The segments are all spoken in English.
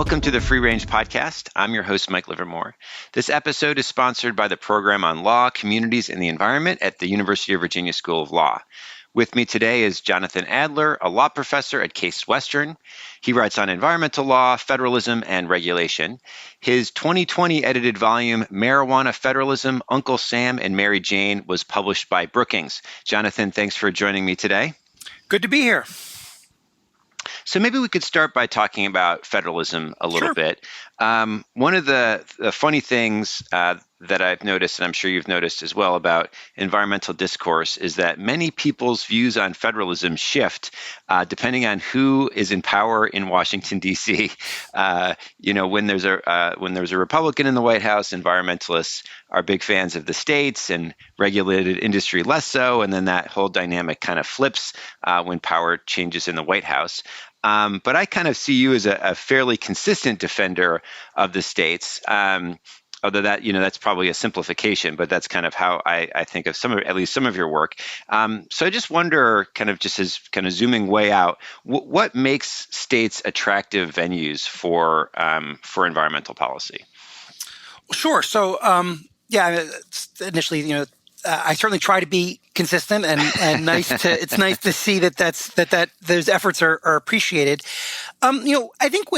Welcome to the Free Range Podcast. I'm your host, Mike Livermore. This episode is sponsored by the Program on Law, Communities, and the Environment at the University of Virginia School of Law. With me today is Jonathan Adler, a law professor at Case Western. He writes on environmental law, federalism, and regulation. His 2020 edited volume, Marijuana Federalism, Uncle Sam and Mary Jane, was published by Brookings. Jonathan, thanks for joining me today. Good to be here. So maybe we could start by talking about federalism a little bit. One of the funny things that I've noticed, and I'm sure you've noticed as well, about environmental discourse is that many people's views on federalism shift depending on who is in power in Washington, D.C. When there's a Republican in the White House, environmentalists are big fans of the states and regulated industry less so, and then that whole dynamic kind of flips when power changes in the White House. But I kind of see you as a fairly consistent defender of the states. Although that, that's probably a simplification, but that's kind of how I think of at least some of your work. So I just wonder, kind of just as kind of zooming way out, what makes states attractive venues for environmental policy? Sure. So, initially, I certainly try to be consistent, and it's nice to see that those efforts are appreciated. I think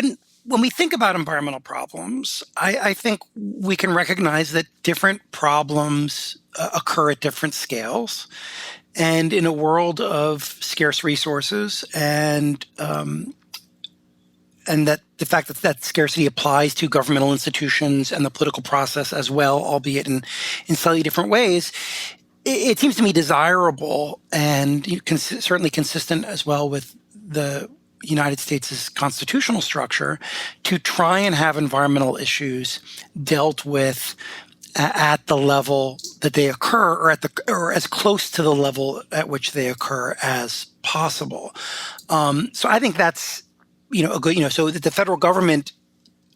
when we think about environmental problems, I think we can recognize that different problems occur at different scales. And in a world of scarce resources and that the fact that scarcity applies to governmental institutions and the political process as well, albeit in slightly different ways, it seems to me desirable and certainly consistent as well with the United States' constitutional structure to try and have environmental issues dealt with at the level that they occur, or as close to the level at which they occur as possible. So I think that's a good, so that the federal government,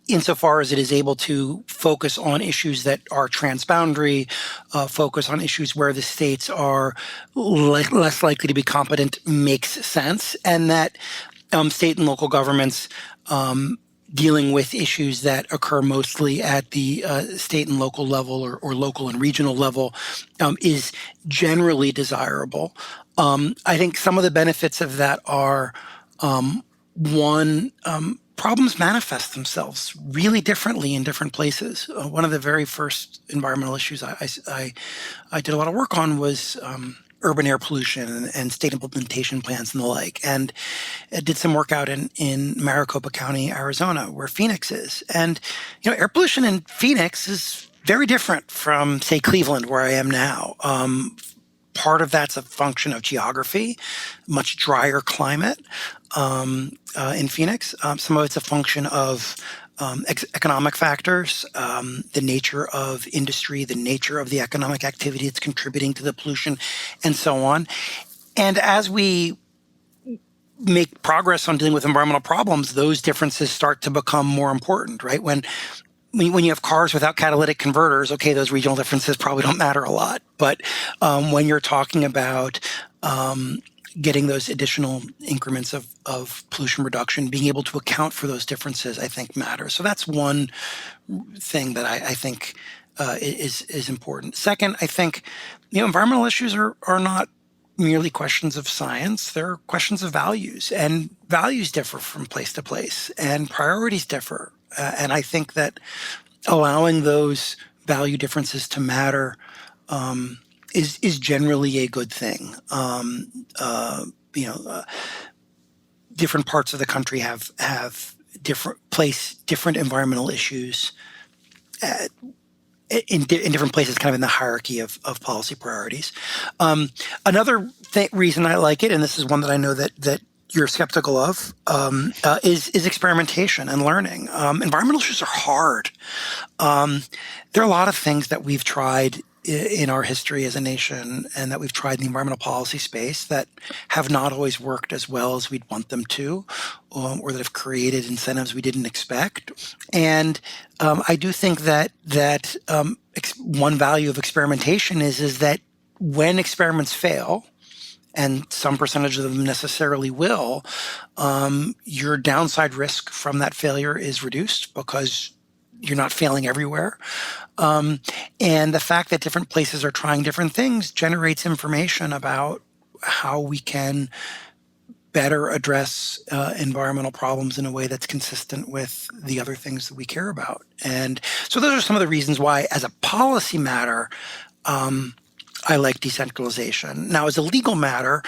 insofar as it is able to focus on issues that are transboundary, focus on issues where the states are less likely to be competent, makes sense, and that state and local governments dealing with issues that occur mostly at the state and local level or local and regional level is generally desirable. I think some of the benefits of that are, one, problems manifest themselves really differently in different places. One of the very first environmental issues I did a lot of work on was urban air pollution and state implementation plans and the like. And I did some work out in Maricopa County, Arizona, where Phoenix is. And, air pollution in Phoenix is very different from, say, Cleveland, where I am now. Part of that's a function of geography, much drier climate in Phoenix. Some of it's a function of economic factors, the nature of industry, the nature of the economic activity that's contributing to the pollution, and so on. And as we make progress on dealing with environmental problems, those differences start to become more important, right? When you have cars without catalytic converters, okay, those regional differences probably don't matter a lot. But when you're talking about getting those additional increments of pollution reduction, being able to account for those differences, I think matters. So that's one thing that I think is important. Second, I think environmental issues are not merely questions of science. They're questions of values, and values differ from place to place, and priorities differ. And I think that allowing those value differences to matter is generally a good thing. Different parts of the country have different environmental issues in different places, kind of in the hierarchy of policy priorities. Another reason I like it, and this is one that I know that you're skeptical of, is experimentation and learning. Environmental issues are hard. There are a lot of things that we've tried in our history as a nation and that we've tried in the environmental policy space that have not always worked as well as we'd want them to, or that have created incentives we didn't expect. And I do think that one value of experimentation is that when experiments fail, and some percentage of them necessarily will, your downside risk from that failure is reduced because you're not failing everywhere. And the fact that different places are trying different things generates information about how we can better address environmental problems in a way that's consistent with the other things that we care about. And so those are some of the reasons why, as a policy matter, I like decentralization. Now, as a legal matter,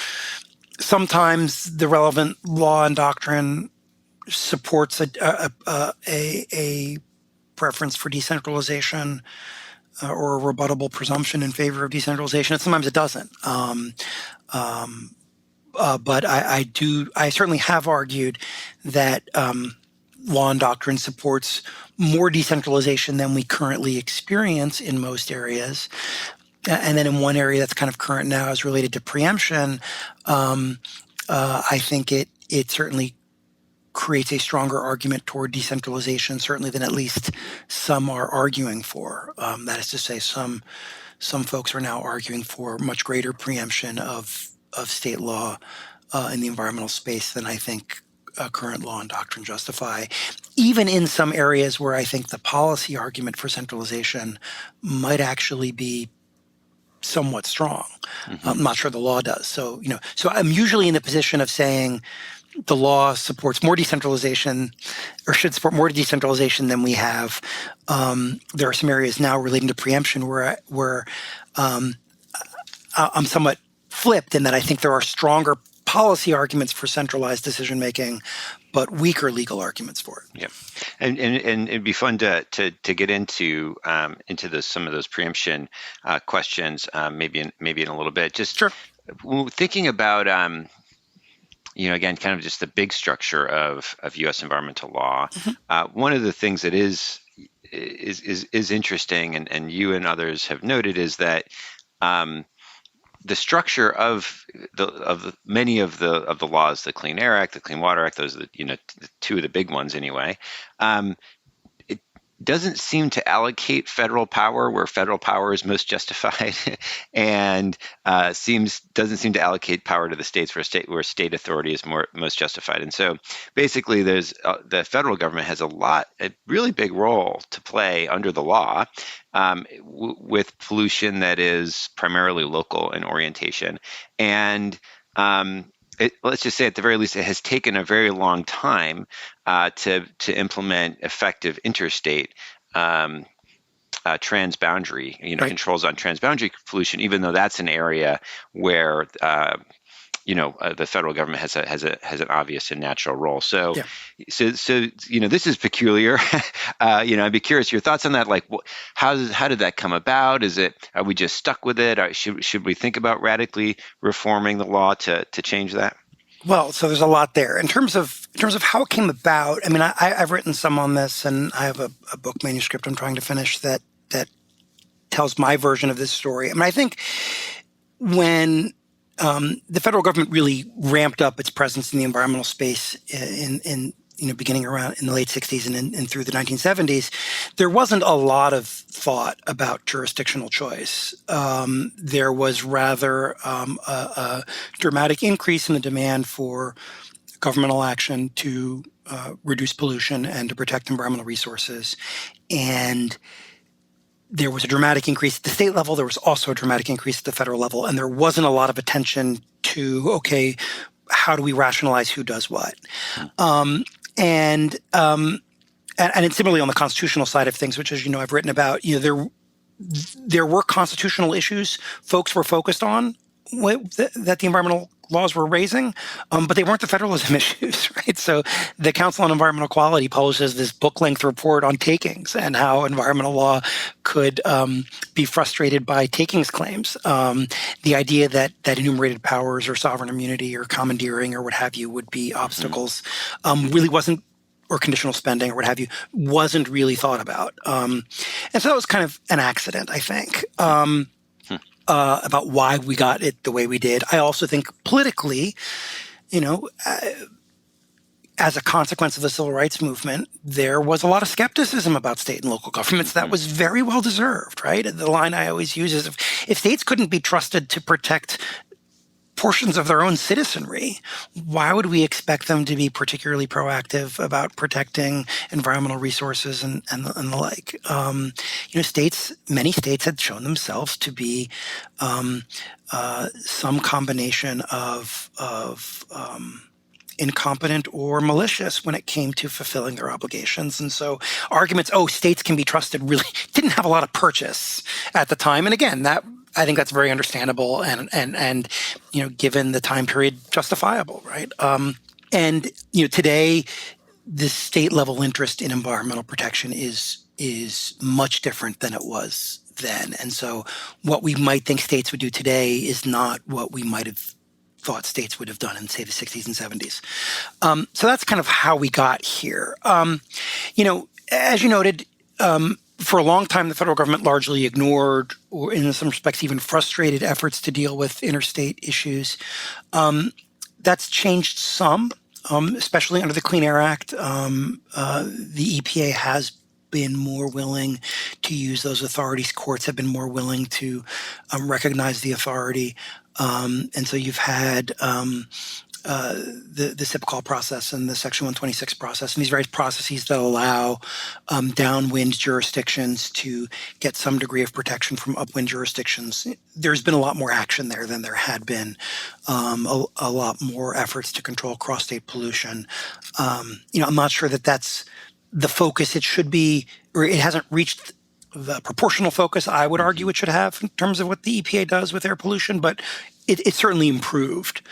sometimes the relevant law and doctrine supports a preference for decentralization or a rebuttable presumption in favor of decentralization, and sometimes it doesn't. But I certainly have argued that law and doctrine supports more decentralization than we currently experience in most areas. And then in one area that's kind of current now is related to preemption. I think it certainly creates a stronger argument toward decentralization, certainly than at least some are arguing for. That is to say, some folks are now arguing for much greater preemption of state law in the environmental space than I think current law and doctrine justify, even in some areas where I think the policy argument for centralization might actually be somewhat strong. I'm not sure the law does. So I'm usually in the position of saying the law supports more decentralization or should support more decentralization than we have. There are some areas now relating to preemption where I'm somewhat flipped in that I think there are stronger policy arguments for centralized decision making, but weaker legal arguments for it. Yeah, and it'd be fun to get into some of those preemption questions maybe in a little bit. Just sure. Thinking about again, kind of just the big structure of U.S. environmental law. One of the things that is interesting, and you and others have noted, is that the structure of many of the laws, the Clean Air Act, the Clean Water Act, those are the two of the big ones anyway. It doesn't seem to allocate federal power where federal power is most justified, and doesn't seem to allocate power to the states where state authority is most justified. And so basically, there's the federal government has a really big role to play under the law. With pollution that is primarily local in orientation. And let's just say at the very least, it has taken a very long time to implement effective interstate transboundary, Right. controls on transboundary pollution, even though that's an area where the federal government has an obvious and natural role. So, Yeah. so this is peculiar. I'd be curious your thoughts on that. Like, how did that come about? Are we just stuck with it? Should we think about radically reforming the law to change that? Well, so there's a lot there in terms of how it came about. I mean, I've written some on this, and I have a book manuscript I'm trying to finish that tells my version of this story. I mean, I think when the federal government really ramped up its presence in the environmental space in beginning around in the late 60s and through the 1970s, there wasn't a lot of thought about jurisdictional choice. There was rather a dramatic increase in the demand for governmental action to reduce pollution and to protect environmental resources. And there was a dramatic increase at the state level. There was also a dramatic increase at the federal level. And there wasn't a lot of attention to, okay, how do we rationalize who does what? And it's similarly on the constitutional side of things, which, as you know, I've written about, there were constitutional issues folks were focused on that the environmental laws were raising, but they weren't the federalism issues, right? So the Council on Environmental Quality publishes this book-length report on takings and how environmental law could be frustrated by takings claims. The idea that enumerated powers or sovereign immunity or commandeering or what have you would be obstacles really wasn't, or conditional spending or what have you, wasn't really thought about. And so that was kind of an accident, I think. About why we got it the way we did. I also think politically, as a consequence of the civil rights movement, there was a lot of skepticism about state and local governments that was very well deserved, right? The line I always use is if states couldn't be trusted to protect portions of their own citizenry. Why would we expect them to be particularly proactive about protecting environmental resources and the like? Many states had shown themselves to be some combination of incompetent or malicious when it came to fulfilling their obligations. And so arguments, states can be trusted, really didn't have a lot of purchase at the time. And again, I think that's very understandable and given the time period, justifiable, right? Today, the state level interest in environmental protection is much different than it was then. And so what we might think states would do today is not what we might have thought states would have done in, say, the 60s and 70s. So that's kind of how we got here. As you noted, for a long time, the federal government largely ignored, or in some respects even frustrated, efforts to deal with interstate issues. That's changed some, especially under the Clean Air Act. The EPA has been more willing to use those authorities. Courts have been more willing to recognize the authority. And so you've had the SIP call process and the Section 126 process, and these various processes that allow downwind jurisdictions to get some degree of protection from upwind jurisdictions. There's been a lot more action there than there had been, a lot more efforts to control cross-state pollution. I'm not sure that that's the focus it should be, or it hasn't reached the proportional focus I would argue it should have in terms of what the EPA does with air pollution, but it certainly improved.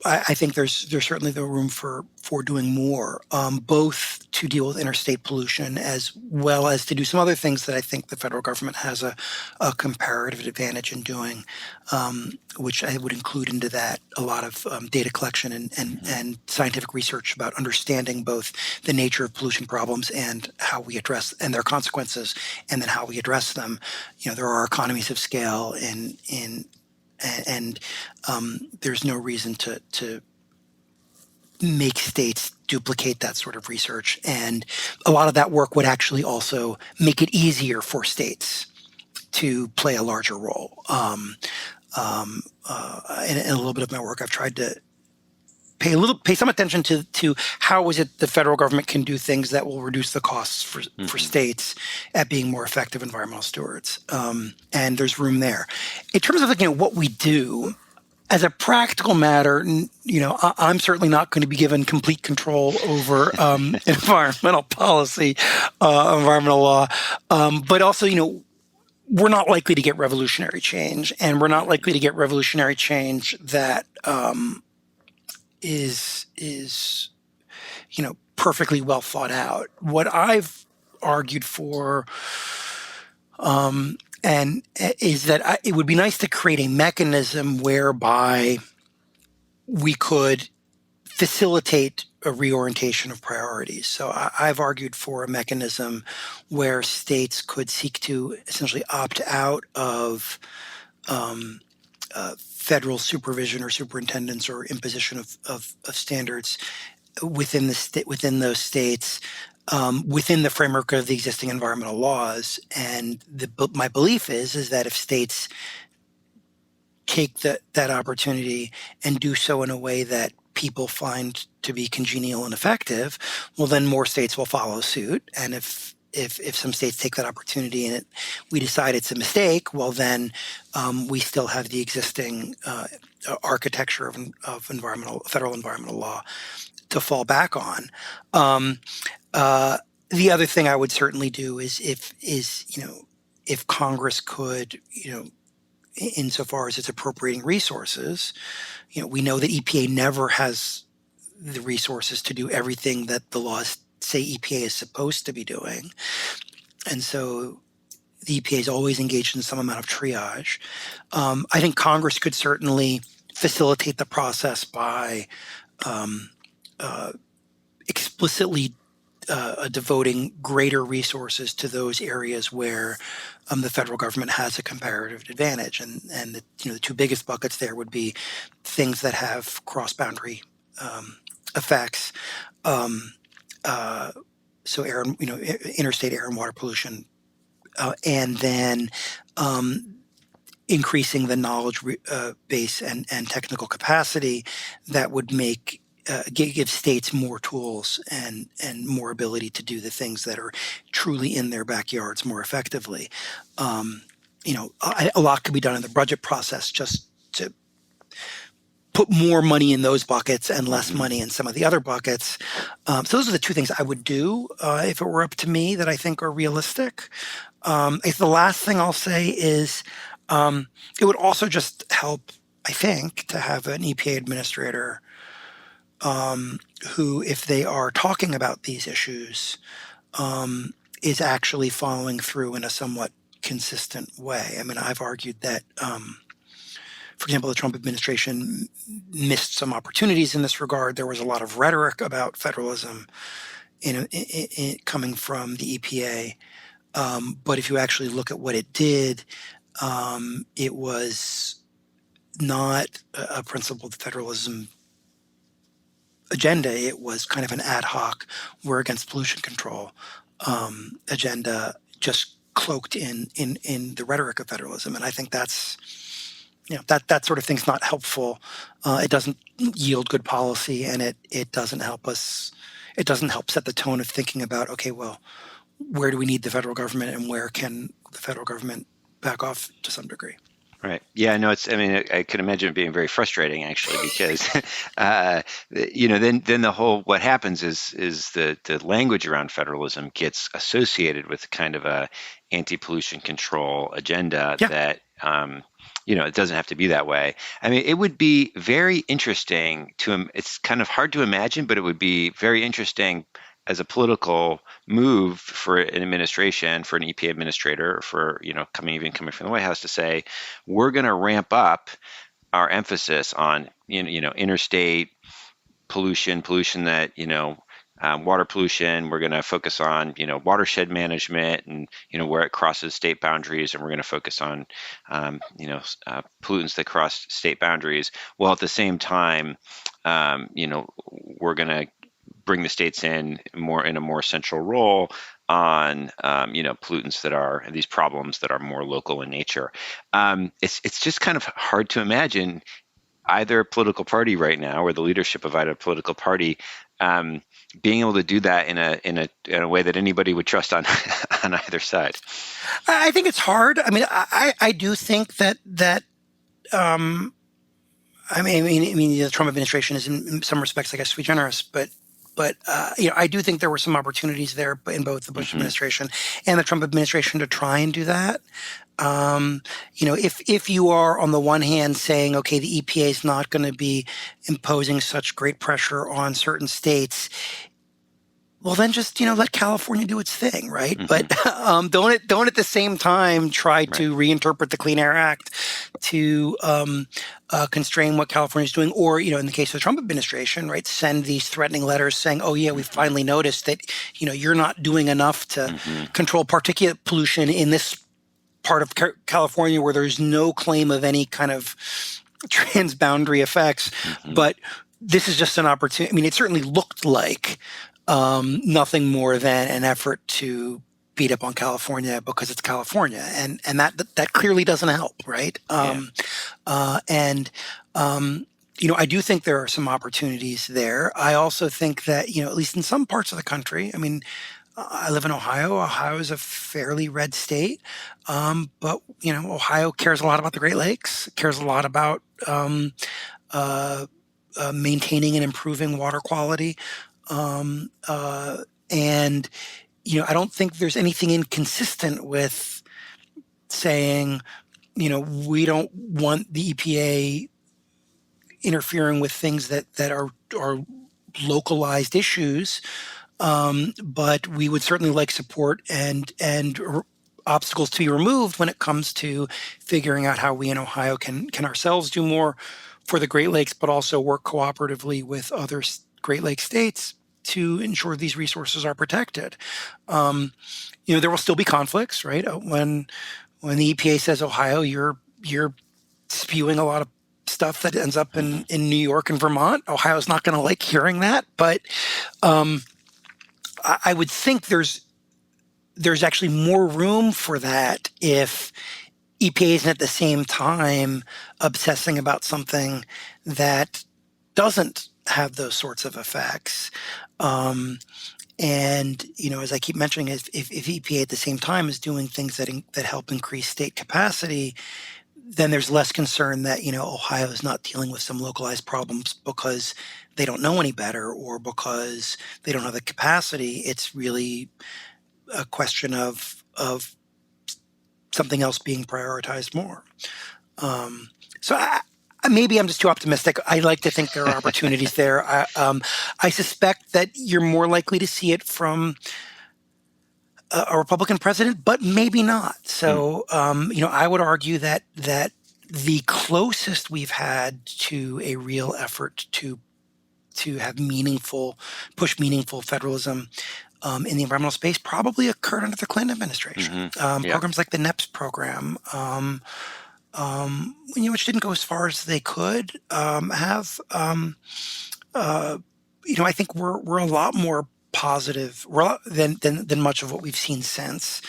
I think there's certainly the room for doing more, both to deal with interstate pollution as well as to do some other things that I think the federal government has a comparative advantage in doing, which I would include into that a lot of data collection and scientific research about understanding both the nature of pollution problems and how we address and their consequences, and then how we address them. There are economies of scale and there's no reason to make states duplicate that sort of research. And a lot of that work would actually also make it easier for states to play a larger role. In a little bit of my work, I've tried to pay some attention to how is it the federal government can do things that will reduce the costs for states at being more effective environmental stewards. And there's room there. In terms of what we do, as a practical matter, I'm certainly not going to be given complete control over environmental policy, environmental law, but also, we're not likely to get revolutionary change, and we're not likely to get revolutionary change that is perfectly well thought out. What I've argued for and is that it would be nice to create a mechanism whereby we could facilitate a reorientation of priorities. So I've argued for a mechanism where states could seek to essentially opt out of federal supervision or superintendence or imposition of standards within those states, within the framework of the existing environmental laws. And my belief is that if states take that opportunity and do so in a way that people find to be congenial and effective, well, then more states will follow suit. And if some states take that opportunity and we decide it's a mistake, well, then we still have the existing architecture of federal environmental law to fall back on. The other thing I would certainly do is if Congress could, insofar as it's appropriating resources, we know that EPA never has the resources to do everything that the laws say EPA is supposed to be doing. And so the EPA is always engaged in some amount of triage. I think Congress could certainly facilitate the process by explicitly devoting greater resources to those areas where the federal government has a comparative advantage. And the two biggest buckets there would be things that have cross-boundary effects. So interstate air and water pollution, and then increasing the knowledge base and technical capacity that would make give states more tools and more ability to do the things that are truly in their backyards more effectively. A lot could be done in the budget process just to put more money in those buckets and less money in some of the other buckets. So those are the two things I would do if it were up to me that I think are realistic. The last thing I'll say is it would also just help, I think, to have an EPA administrator who, if they are talking about these issues, is actually following through in a somewhat consistent way. I mean, I've argued that, for example, the Trump administration missed some opportunities in this regard. There was a lot of rhetoric about federalism coming from the EPA. But if you actually look at what it did, it was not a principled federalism agenda. It was kind of an ad hoc, we're against pollution control agenda, just cloaked in the rhetoric of federalism. And I think that's, that sort of thing's not helpful. It doesn't yield good policy, and it doesn't help us. It doesn't help set the tone of thinking about, okay, well, where do we need the federal government, and where can the federal government back off to some degree? Right. Yeah, no, I could imagine it being very frustrating, actually, because, then the whole, what happens is the language around federalism gets associated with kind of a anti-pollution control agenda that, it doesn't have to be that way. I mean, it would be very interesting it's kind of hard to imagine, but it would be very interesting as a political move for an administration, for an EPA administrator, for, coming from the White House to say, we're going to ramp up our emphasis on, interstate pollution that, water pollution. We're going to focus on, watershed management and, where it crosses state boundaries. And we're going to focus on, pollutants that cross state boundaries. While at the same time, we're going to bring the states in a more central role on pollutants that are these problems that are more local in nature. It's just kind of hard to imagine either political party right now, or the leadership of either political party, being able to do that in a way that anybody would trust on on either side. I think it's hard. I mean, I do think that the Trump administration is in some respects, I guess, sui generis, but I do think there were some opportunities there in both the Bush administration and the Trump administration to try and do that. If you are on the one hand saying, okay, the EPA is not going to be imposing such great pressure on certain states, well, then just, let California do its thing, right? But don't at the same time try to reinterpret the Clean Air Act to constrain what California is doing, or, in the case of the Trump administration, right, send these threatening letters saying, oh, yeah, we finally noticed that, you're not doing enough to control particulate pollution in this part of California where there's no claim of any kind of transboundary effects. But this is just an opportunity. I mean, it certainly looked like nothing more than an effort to beat up on California because it's California, and that clearly doesn't help, right? I do think there are some opportunities there. I also think that, at least in some parts of the country, I mean, I live in Ohio. Ohio is a fairly red state, but Ohio cares a lot about the Great Lakes, cares a lot about maintaining and improving water quality. And, I don't think there's anything inconsistent with saying, we don't want the EPA interfering with things that are localized issues, but we would certainly like support and obstacles to be removed when it comes to figuring out how we in Ohio can ourselves do more for the Great Lakes, but also work cooperatively with other Great Lakes states to ensure these resources are protected. There will still be conflicts, right? When the EPA says, Ohio, you're spewing a lot of stuff that ends up in New York and Vermont, Ohio's not going to like hearing that. But I would think there's actually more room for that if EPA isn't at the same time obsessing about something that doesn't have those sorts of effects. And, as I keep mentioning, if EPA at the same time is doing things that help increase state capacity, then there's less concern that, Ohio is not dealing with some localized problems because they don't know any better or because they don't have the capacity. It's really a question of something else being prioritized more. Maybe I'm just too optimistic. I like to think there are opportunities there. I suspect that you're more likely to see it from a Republican president, but maybe not. So, I would argue that the closest we've had to a real effort to have push meaningful federalism in the environmental space probably occurred under the Clinton administration. Programs like the NEPS program, which didn't go as far as they could have. I think we're a lot more positive than much of what we've seen since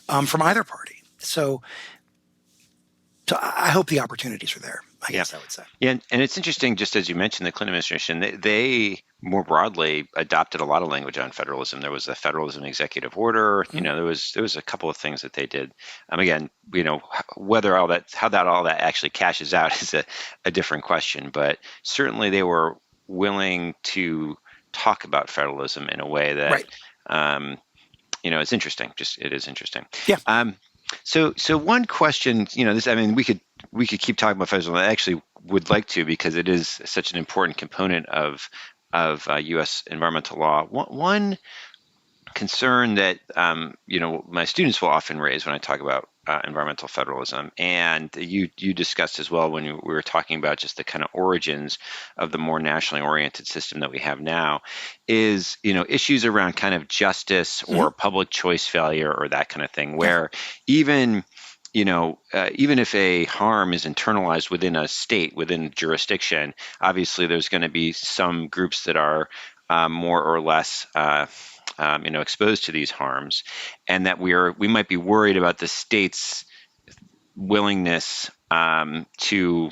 from either party. So I hope the opportunities are there. I guess I would say. Yeah, and it's interesting, just as you mentioned, the Clinton administration, they more broadly adopted a lot of language on federalism. There was a federalism executive order. There was a couple of things that they did. Again, whether how that actually cashes out is a different question. But certainly they were willing to talk about federalism in a way that, it's interesting. It is interesting. Yeah. So one question, we could keep talking about federalism. I actually would like to, because it is such an important component of U.S. environmental law. One concern that my students will often raise when I talk about environmental federalism, and you discussed as well when we were talking about just the kind of origins of the more nationally oriented system that we have now, is issues around kind of justice or public choice failure or that kind of thing, where even if a harm is internalized within a state, within jurisdiction, obviously there's going to be some groups that are more or less exposed to these harms, and that we might be worried about the state's willingness to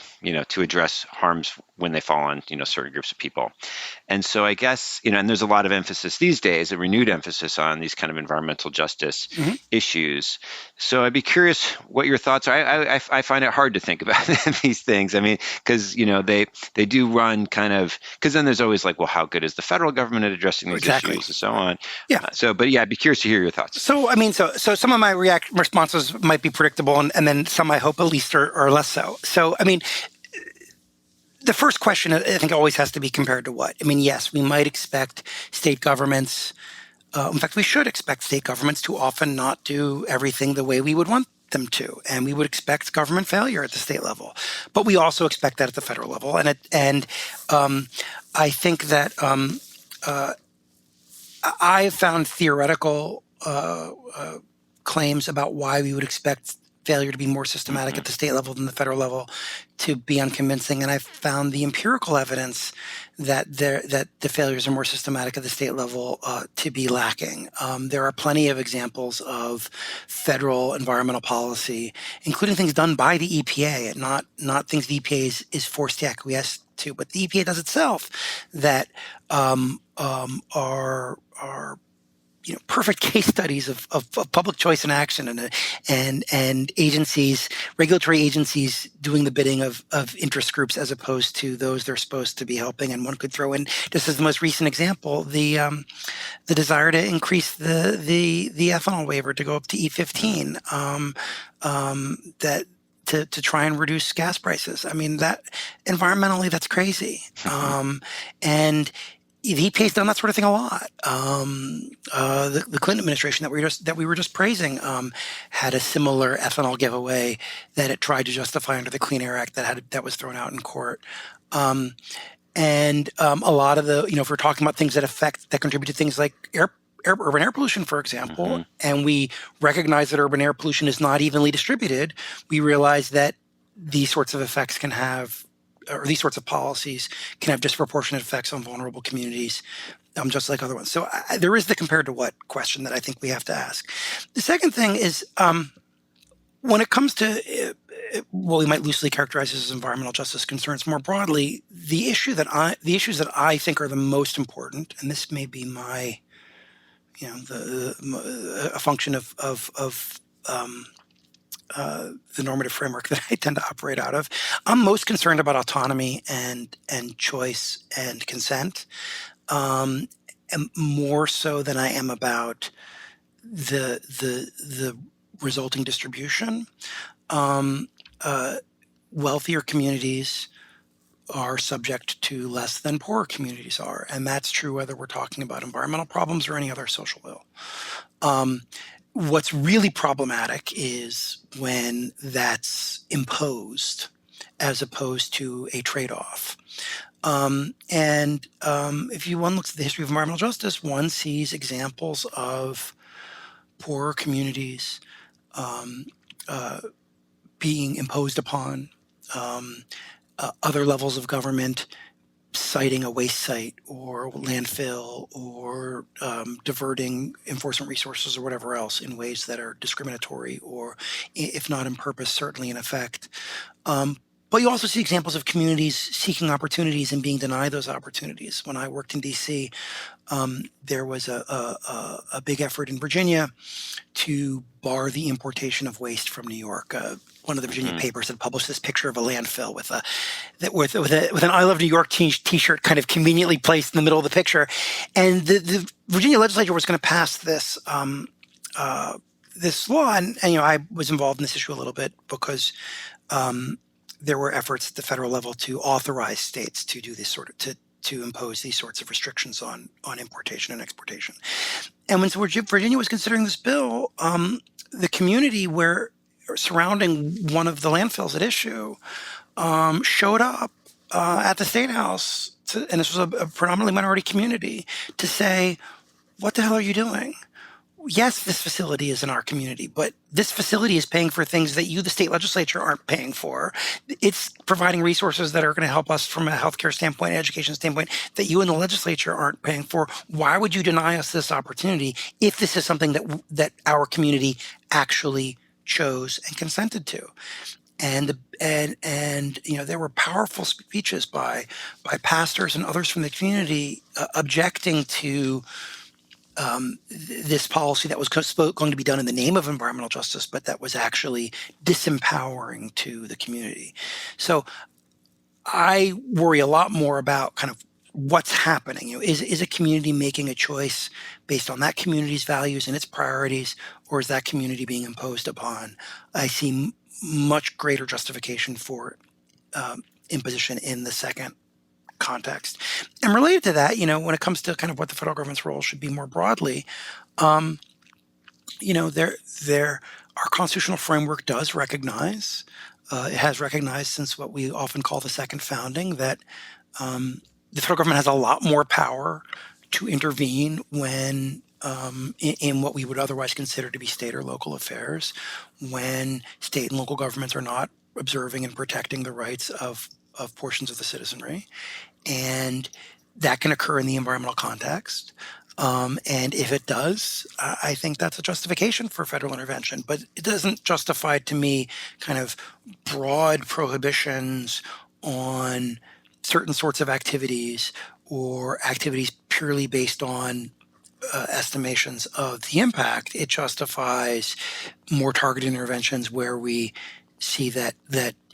address harms when they fall on certain groups of people. And so I guess and there's a lot of emphasis these days, a renewed emphasis on these kind of environmental justice issues. So I'd be curious what your thoughts are. I find it hard to think about these things. Because they do run kind of, because then there's always like, well, how good is the federal government at addressing these issues and so on. Yeah. I'd be curious to hear your thoughts. So so some of my responses might be predictable, and then some I hope at least are less so. So the first question I think always has to be compared to what? Yes, we might expect state governments. In fact, we should expect state governments to often not do everything the way we would want them to, and we would expect government failure at the state level. But we also expect that at the federal level, and I think that I have found theoretical claims about why we would expect failure to be more systematic at the state level than the federal level to be unconvincing, and I've found the empirical evidence that the failures are more systematic at the state level to be lacking. There are plenty of examples of federal environmental policy, including things done by the EPA, and not things the EPA is forced to acquiesce to, but the EPA does itself, that are perfect case studies of public choice in action, and agencies, regulatory agencies, doing the bidding of interest groups as opposed to those they're supposed to be helping. And one could throw in, just as the most recent example, the desire to increase the ethanol waiver to go up to E15, that to try and reduce gas prices. That environmentally, that's crazy, and the EPA's done that sort of thing a lot. The Clinton administration that we were just praising had a similar ethanol giveaway that it tried to justify under the Clean Air Act that was thrown out in court. And a lot of the, if we're talking about things that contribute to things like urban air pollution, for example, and we recognize that urban air pollution is not evenly distributed, we realize that these sorts of effects can have, or these sorts of policies can have disproportionate effects on vulnerable communities, just like other ones. So there is the compared to what question that I think we have to ask. The second thing is, when it comes to what we might loosely characterize as environmental justice concerns more broadly, the issues that I think are the most important, and this may be my, a function of the normative framework that I tend to operate out of. I'm most concerned about autonomy and choice and consent, and more so than I am about the resulting distribution. Wealthier communities are subject to less than poorer communities are, and that's true whether we're talking about environmental problems or any other social ill. What's really problematic is when that's imposed as opposed to a trade-off. If one looks at the history of environmental justice, one sees examples of poorer communities being imposed upon, other levels of government citing a waste site or landfill or diverting enforcement resources or whatever else in ways that are discriminatory or, if not in purpose, certainly in effect. But you also see examples of communities seeking opportunities and being denied those opportunities. When I worked in D.C., there was a big effort in Virginia to bar the importation of waste from New York. One of the Virginia papers had published this picture of a landfill with an "I Love New York" T-shirt kind of conveniently placed in the middle of the picture, and the Virginia legislature was going to pass this this law, and I was involved in this issue a little bit because there were efforts at the federal level to authorize states to do this sort of to impose these sorts of restrictions on importation and exportation. And when Virginia was considering this bill, the community surrounding one of the landfills at issue showed up at the State House, and this was a predominantly minority community, to say, what the hell are you doing? Yes, this facility is in our community, but this facility is paying for things that you, the state legislature, aren't paying for. It's providing resources that are going to help us from a healthcare standpoint, education standpoint, that you and the legislature aren't paying for. Why would you deny us this opportunity if this is something that our community actually chose and consented to? And there were powerful speeches by pastors and others from the community objecting to this policy that was going to be done in the name of environmental justice, but that was actually disempowering to the community. So I worry a lot more about kind of what's happening. Is a community making a choice based on that community's values and its priorities, or is that community being imposed upon? I see much greater justification for imposition in the second context. And related to that, when it comes to kind of what the federal government's role should be more broadly, our constitutional framework does recognize, it has recognized since what we often call the second founding, that the federal government has a lot more power to intervene when in what we would otherwise consider to be state or local affairs, when state and local governments are not observing and protecting the rights of portions of the citizenry. And that can occur in the environmental context. And if it does, I think that's a justification for federal intervention. But it doesn't justify, to me, kind of broad prohibitions on certain sorts of activities or activities purely based on estimations of the impact. It justifies more targeted interventions where we see that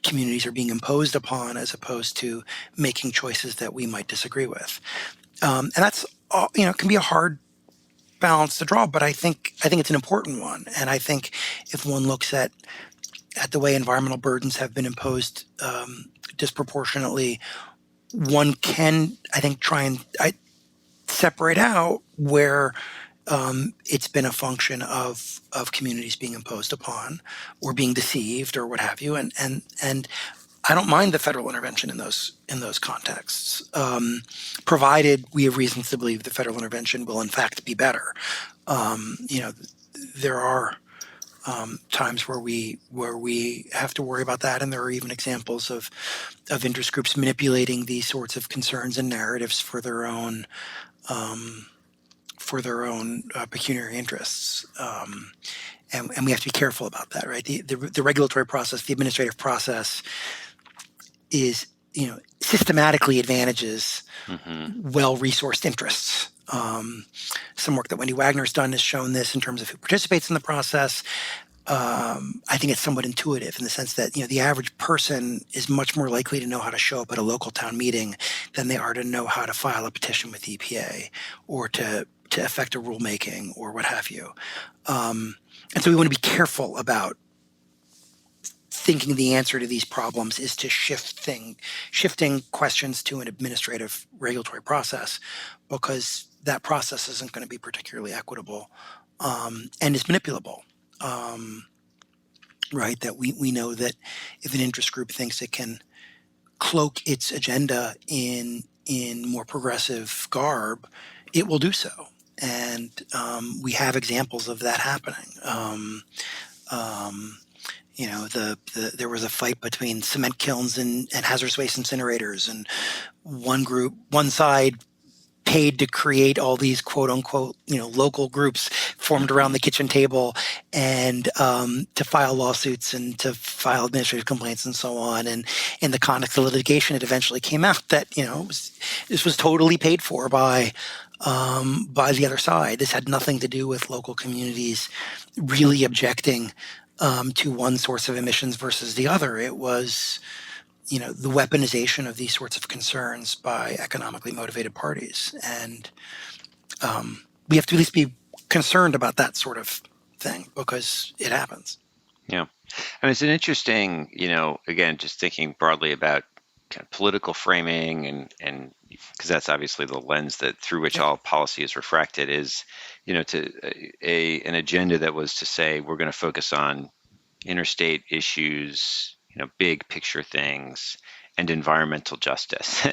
communities are being imposed upon as opposed to making choices that we might disagree with. And that's, can be a hard balance to draw, but I think it's an important one. And I think if one looks at the way environmental burdens have been imposed disproportionately, one can, I think, try and separate out where it's been a function of communities being imposed upon or being deceived or what have you, and I don't mind the federal intervention in those contexts, provided we have reasons to believe the federal intervention will in fact be better. There are times where we have to worry about that, and there are even examples of interest groups manipulating these sorts of concerns and narratives for their own pecuniary interests. and we have to be careful about that, right? The regulatory process, the administrative process, is systematically advantages well-resourced interests. Some work that Wendy Wagner's done has shown this in terms of who participates in the process. I think it's somewhat intuitive in the sense that the average person is much more likely to know how to show up at a local town meeting than they are to know how to file a petition with the EPA or to affect a rulemaking or what have you. And so we want to be careful about thinking the answer to these problems is to shifting questions to an administrative regulatory process, because that process isn't going to be particularly equitable and is manipulable. Right? That we know that if an interest group thinks it can cloak its agenda in more progressive garb, it will do so. And we have examples of that happening. There was a fight between cement kilns and hazardous waste incinerators, and one side paid to create all these quote unquote, local groups formed around the kitchen table and to file lawsuits and to file administrative complaints and so on. And in the context of litigation, it eventually came out that, this was totally paid for by the other side. This had nothing to do with local communities really objecting to one source of emissions versus the other. It was the weaponization of these sorts of concerns by economically motivated parties. And we have to at least be concerned about that sort of thing because it happens. Yeah. I mean, it's an interesting, again, just thinking broadly about kind of political framing and because that's obviously the lens that through which all policy is refracted is, to an agenda that was to say we're going to focus on interstate issues, big picture things, and environmental justice.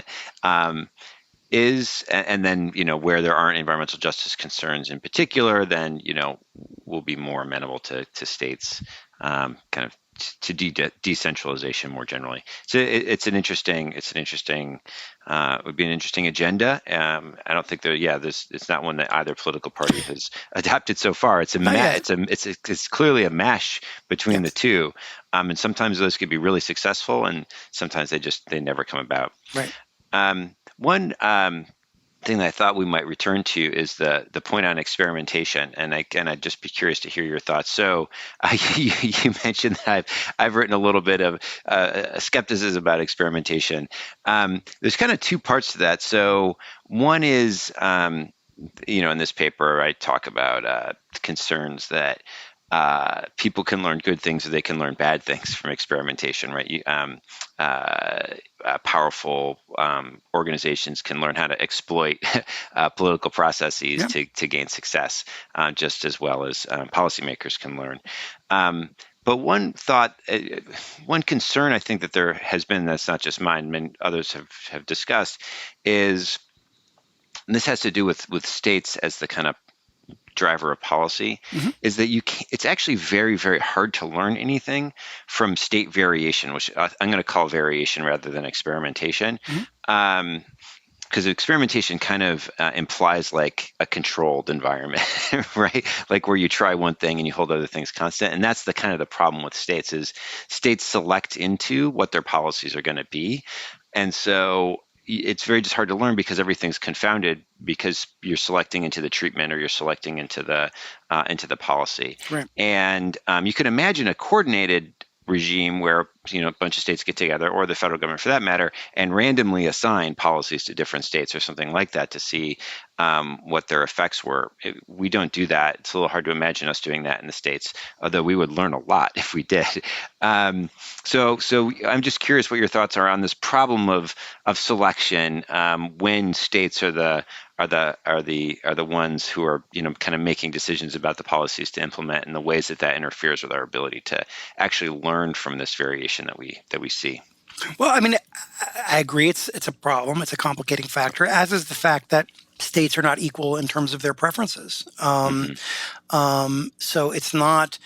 And then, where there aren't environmental justice concerns in particular, then, we'll be more amenable to states kind of to decentralization more generally. So it would be an interesting agenda. I don't think it's not one that either political party has adopted so far. It's clearly a mash between the two. And sometimes those could be really successful and sometimes they never come about. Right. One thing that I thought we might return to is the point on experimentation, and I'd just be curious to hear your thoughts. So you mentioned that I've written a little bit of skepticism about experimentation. There's kind of two parts to that. So one is, in this paper I talk about concerns that people can learn good things or they can learn bad things from experimentation, right? Powerful organizations can learn how to exploit political processes to gain success, just as well as policymakers can learn. But one concern I think that there has been, that's not just mine, many others have discussed, is, and this has to do with states as the kind of driver of policy, is that it's actually very, very hard to learn anything from state variation, which I'm going to call variation rather than experimentation. Because experimentation kind of implies like a controlled environment, right? Like where you try one thing and you hold other things constant. And that's the kind of the problem with states is states select into what their policies are going to be. And so it's very just hard to learn because everything's confounded because you're selecting into the treatment or you're selecting into the policy. Right. And you can imagine a coordinated regime where a bunch of states get together, or the federal government for that matter, and randomly assign policies to different states or something like that to see what their effects were. We don't do that. It's a little hard to imagine us doing that in the States, although we would learn a lot if we did. So I'm just curious what your thoughts are on this problem of selection when states are the ones who are kind of making decisions about the policies to implement, and the ways that interferes with our ability to actually learn from this variation that we see. Well, I mean, I agree. It's a problem. It's a complicating factor, as is the fact that states are not equal in terms of their preferences. So it's not,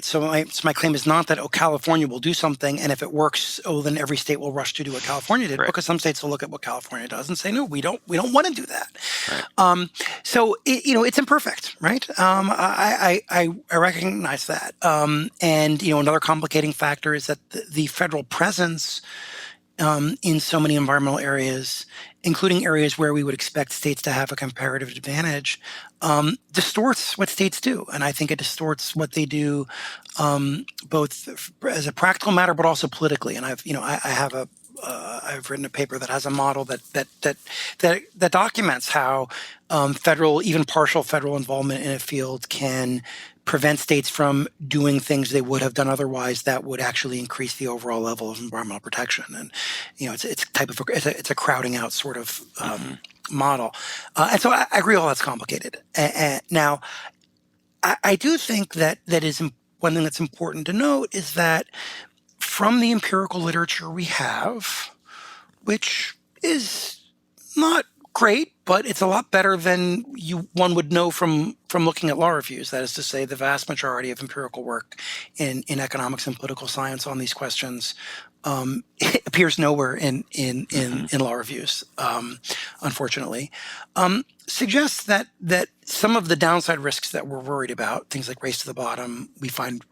So my claim is not that, California will do something, and if it works, then every state will rush to do what California did, Right. because some states will look at what California does and say, no, we don't want to do that. Right. So it's imperfect, right? I recognize that, and another complicating factor is that the federal presence in so many environmental areas, including areas where we would expect states to have a comparative advantage, distorts what states do. And I think it distorts what they do, both as a practical matter, but also politically. And I've written a paper that has a model that documents how federal, even partial federal involvement in a field can prevent states from doing things they would have done otherwise that would actually increase the overall level of environmental protection. And it's a crowding out sort of model. And so I agree all that's complicated. Now, I do think that is one thing that's important to note is that from the empirical literature we have, which is not great, but it's a lot better than one would know from looking at law reviews. That is to say, the vast majority of empirical work in economics and political science on these questions it appears nowhere in law reviews, unfortunately. Suggests that some of the downside risks that we're worried about, things like race to the bottom, we find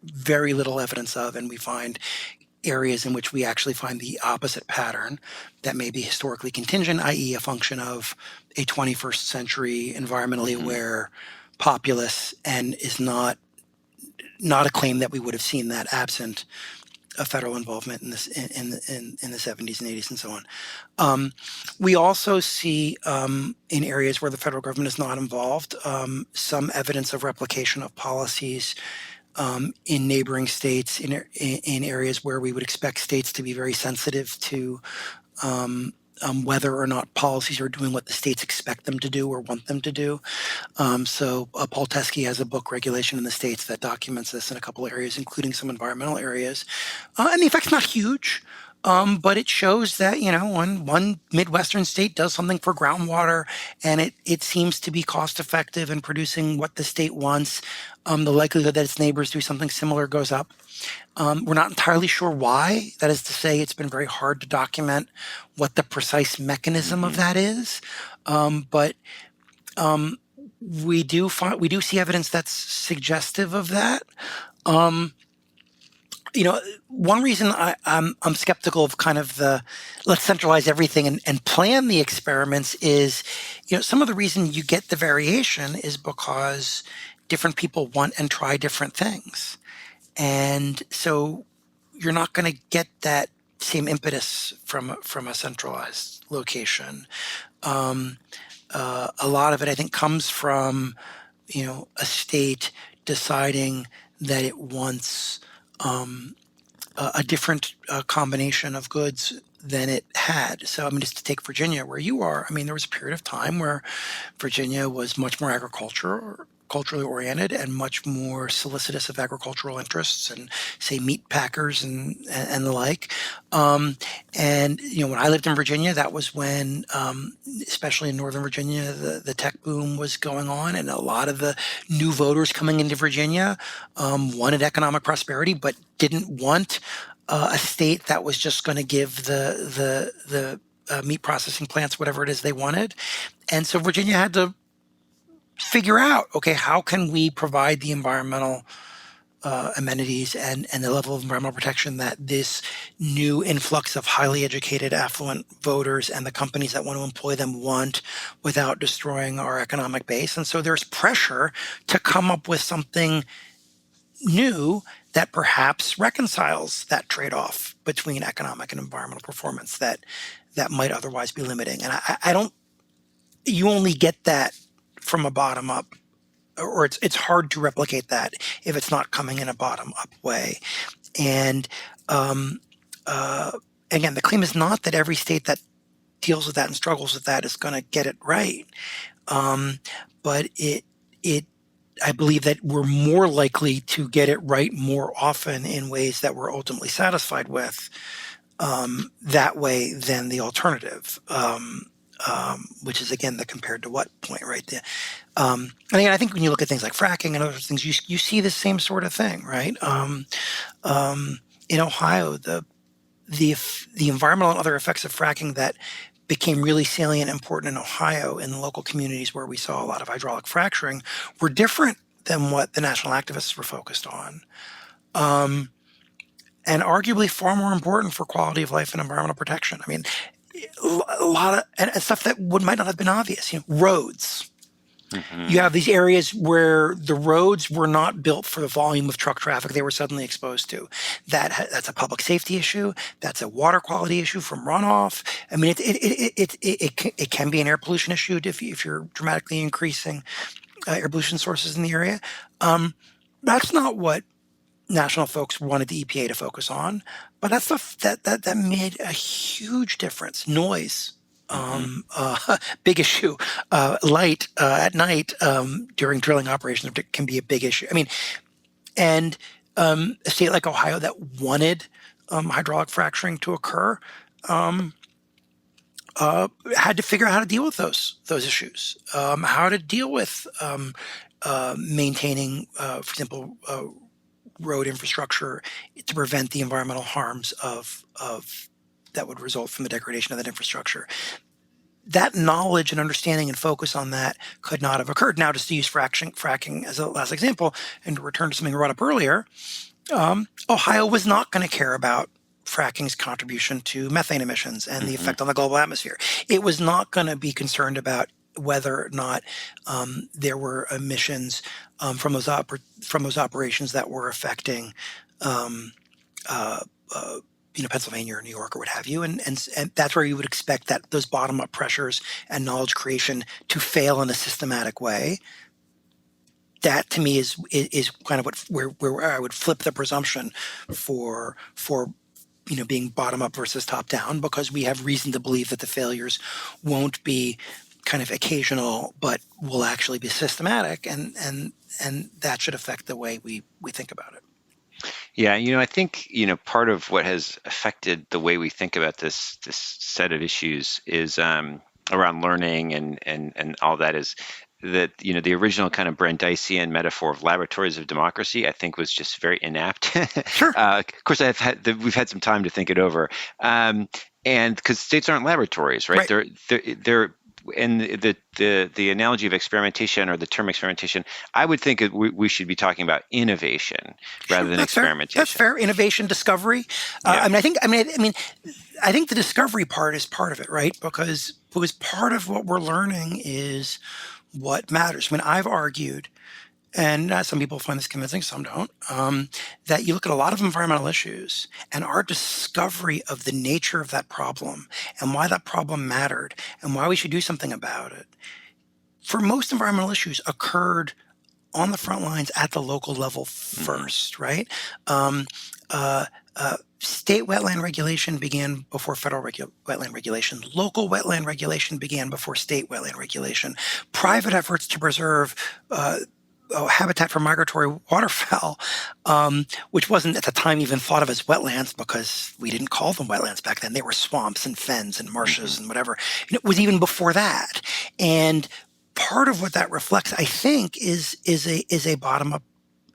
very little evidence of, and we find areas in which we actually find the opposite pattern that may be historically contingent, i.e. a function of a 21st century environmentally aware populace, and is not a claim that we would have seen that absent a federal involvement in this in the 70s and 80s and so on. We also see in areas where the federal government is not involved some evidence of replication of policies in neighboring states, in areas where we would expect states to be very sensitive to whether or not policies are doing what the states expect them to do or want them to do. So Paul Teske has a book, Regulation in the States, that documents this in a couple of areas, including some environmental areas. And the effect's not huge, but it shows that, when one Midwestern state does something for groundwater and it seems to be cost effective in producing what the state wants, the likelihood that its neighbors do something similar goes up. We're not entirely sure why. That is to say, it's been very hard to document what the precise mechanism of that is. But we do see evidence that's suggestive of that. One reason I'm skeptical of kind of the let's centralize everything and plan the experiments is, some of the reason you get the variation is because different people want and try different things. And so you're not going to get that same impetus from a centralized location. A lot of it, I think, comes from, a state deciding that it wants a different combination of goods than it had. So, just to take Virginia, where you are, there was a period of time where Virginia was much more culturally oriented and much more solicitous of agricultural interests and, say, meat packers and the like. And when I lived in Virginia, that was when, especially in Northern Virginia, the tech boom was going on, and a lot of the new voters coming into Virginia wanted economic prosperity, but didn't want a state that was just going to give the meat processing plants whatever it is they wanted. And so Virginia had to figure out, okay, how can we provide the environmental amenities and the level of environmental protection that this new influx of highly educated, affluent voters and the companies that want to employ them want, without destroying our economic base. And so there's pressure to come up with something new that perhaps reconciles that trade-off between economic and environmental performance that might otherwise be limiting. And you only get that from a bottom up, or it's hard to replicate that if it's not coming in a bottom up way. And again, the claim is not that every state that deals with that and struggles with that is going to get it right. But I believe that we're more likely to get it right more often in ways that we're ultimately satisfied with that way than the alternative. which is again the compared to what point, right? And again, I think when you look at things like fracking and other things, you see the same sort of thing, right? In Ohio, the environmental and other effects of fracking that became really salient and important in Ohio in local communities where we saw a lot of hydraulic fracturing were different than what the national activists were focused on. And arguably far more important for quality of life and environmental protection. I mean, a lot of and stuff that might not have been obvious. Roads. Mm-hmm. You have these areas where the roads were not built for the volume of truck traffic they were suddenly exposed to. That's a public safety issue. That's a water quality issue from runoff. I mean, it can be an air pollution issue if you're dramatically increasing air pollution sources in the area. That's not what national folks wanted the EPA to focus on, but that's that made a huge difference. Noise. Big issue. Light at night during drilling operations can be a big issue. I mean, and a state like Ohio that wanted hydraulic fracturing to occur had to figure out how to deal with those issues, how to deal with maintaining, for example, road infrastructure to prevent the environmental harms of that would result from the degradation of that infrastructure. That knowledge and understanding and focus on that could not have occurred. Now, just to use fracking as a last example, and to return to something we brought up earlier, Ohio was not going to care about fracking's contribution to methane emissions and the effect on the global atmosphere. It was not going to be concerned about whether or not there were emissions from those operations that were affecting Pennsylvania or New York or what have you, and that's where you would expect that those bottom-up pressures and knowledge creation to fail in a systematic way. That to me is kind of where I would flip the presumption for being bottom up versus top down, because we have reason to believe that the failures won't be kind of occasional, but will actually be systematic, and that should affect the way we think about it. Yeah, I think, part of what has affected the way we think about this set of issues is around learning and all that is that, the original kind of Brandeisian metaphor of laboratories of democracy, I think, was just very inapt. Sure. Of course, we've had some time to think it over. And because states aren't laboratories, right? They're and the analogy of experimentation, or the term experimentation, I would think we should be talking about innovation rather than experimentation. That's fair. Innovation, discovery. Yeah. I think the discovery part is part of it, right? Because part of what we're learning is what matters. I mean, I've argued, and some people find this convincing, some don't, that you look at a lot of environmental issues and our discovery of the nature of that problem and why that problem mattered and why we should do something about it, for most environmental issues, occurred on the front lines at the local level first, right? State wetland regulation began before federal wetland regulation. Local wetland regulation began before state wetland regulation. Private efforts to preserve habitat for migratory waterfowl, which wasn't at the time even thought of as wetlands, because we didn't call them wetlands back then. They were swamps and fens and marshes and whatever. It was even before that. And part of what that reflects, I think, is a bottom-up,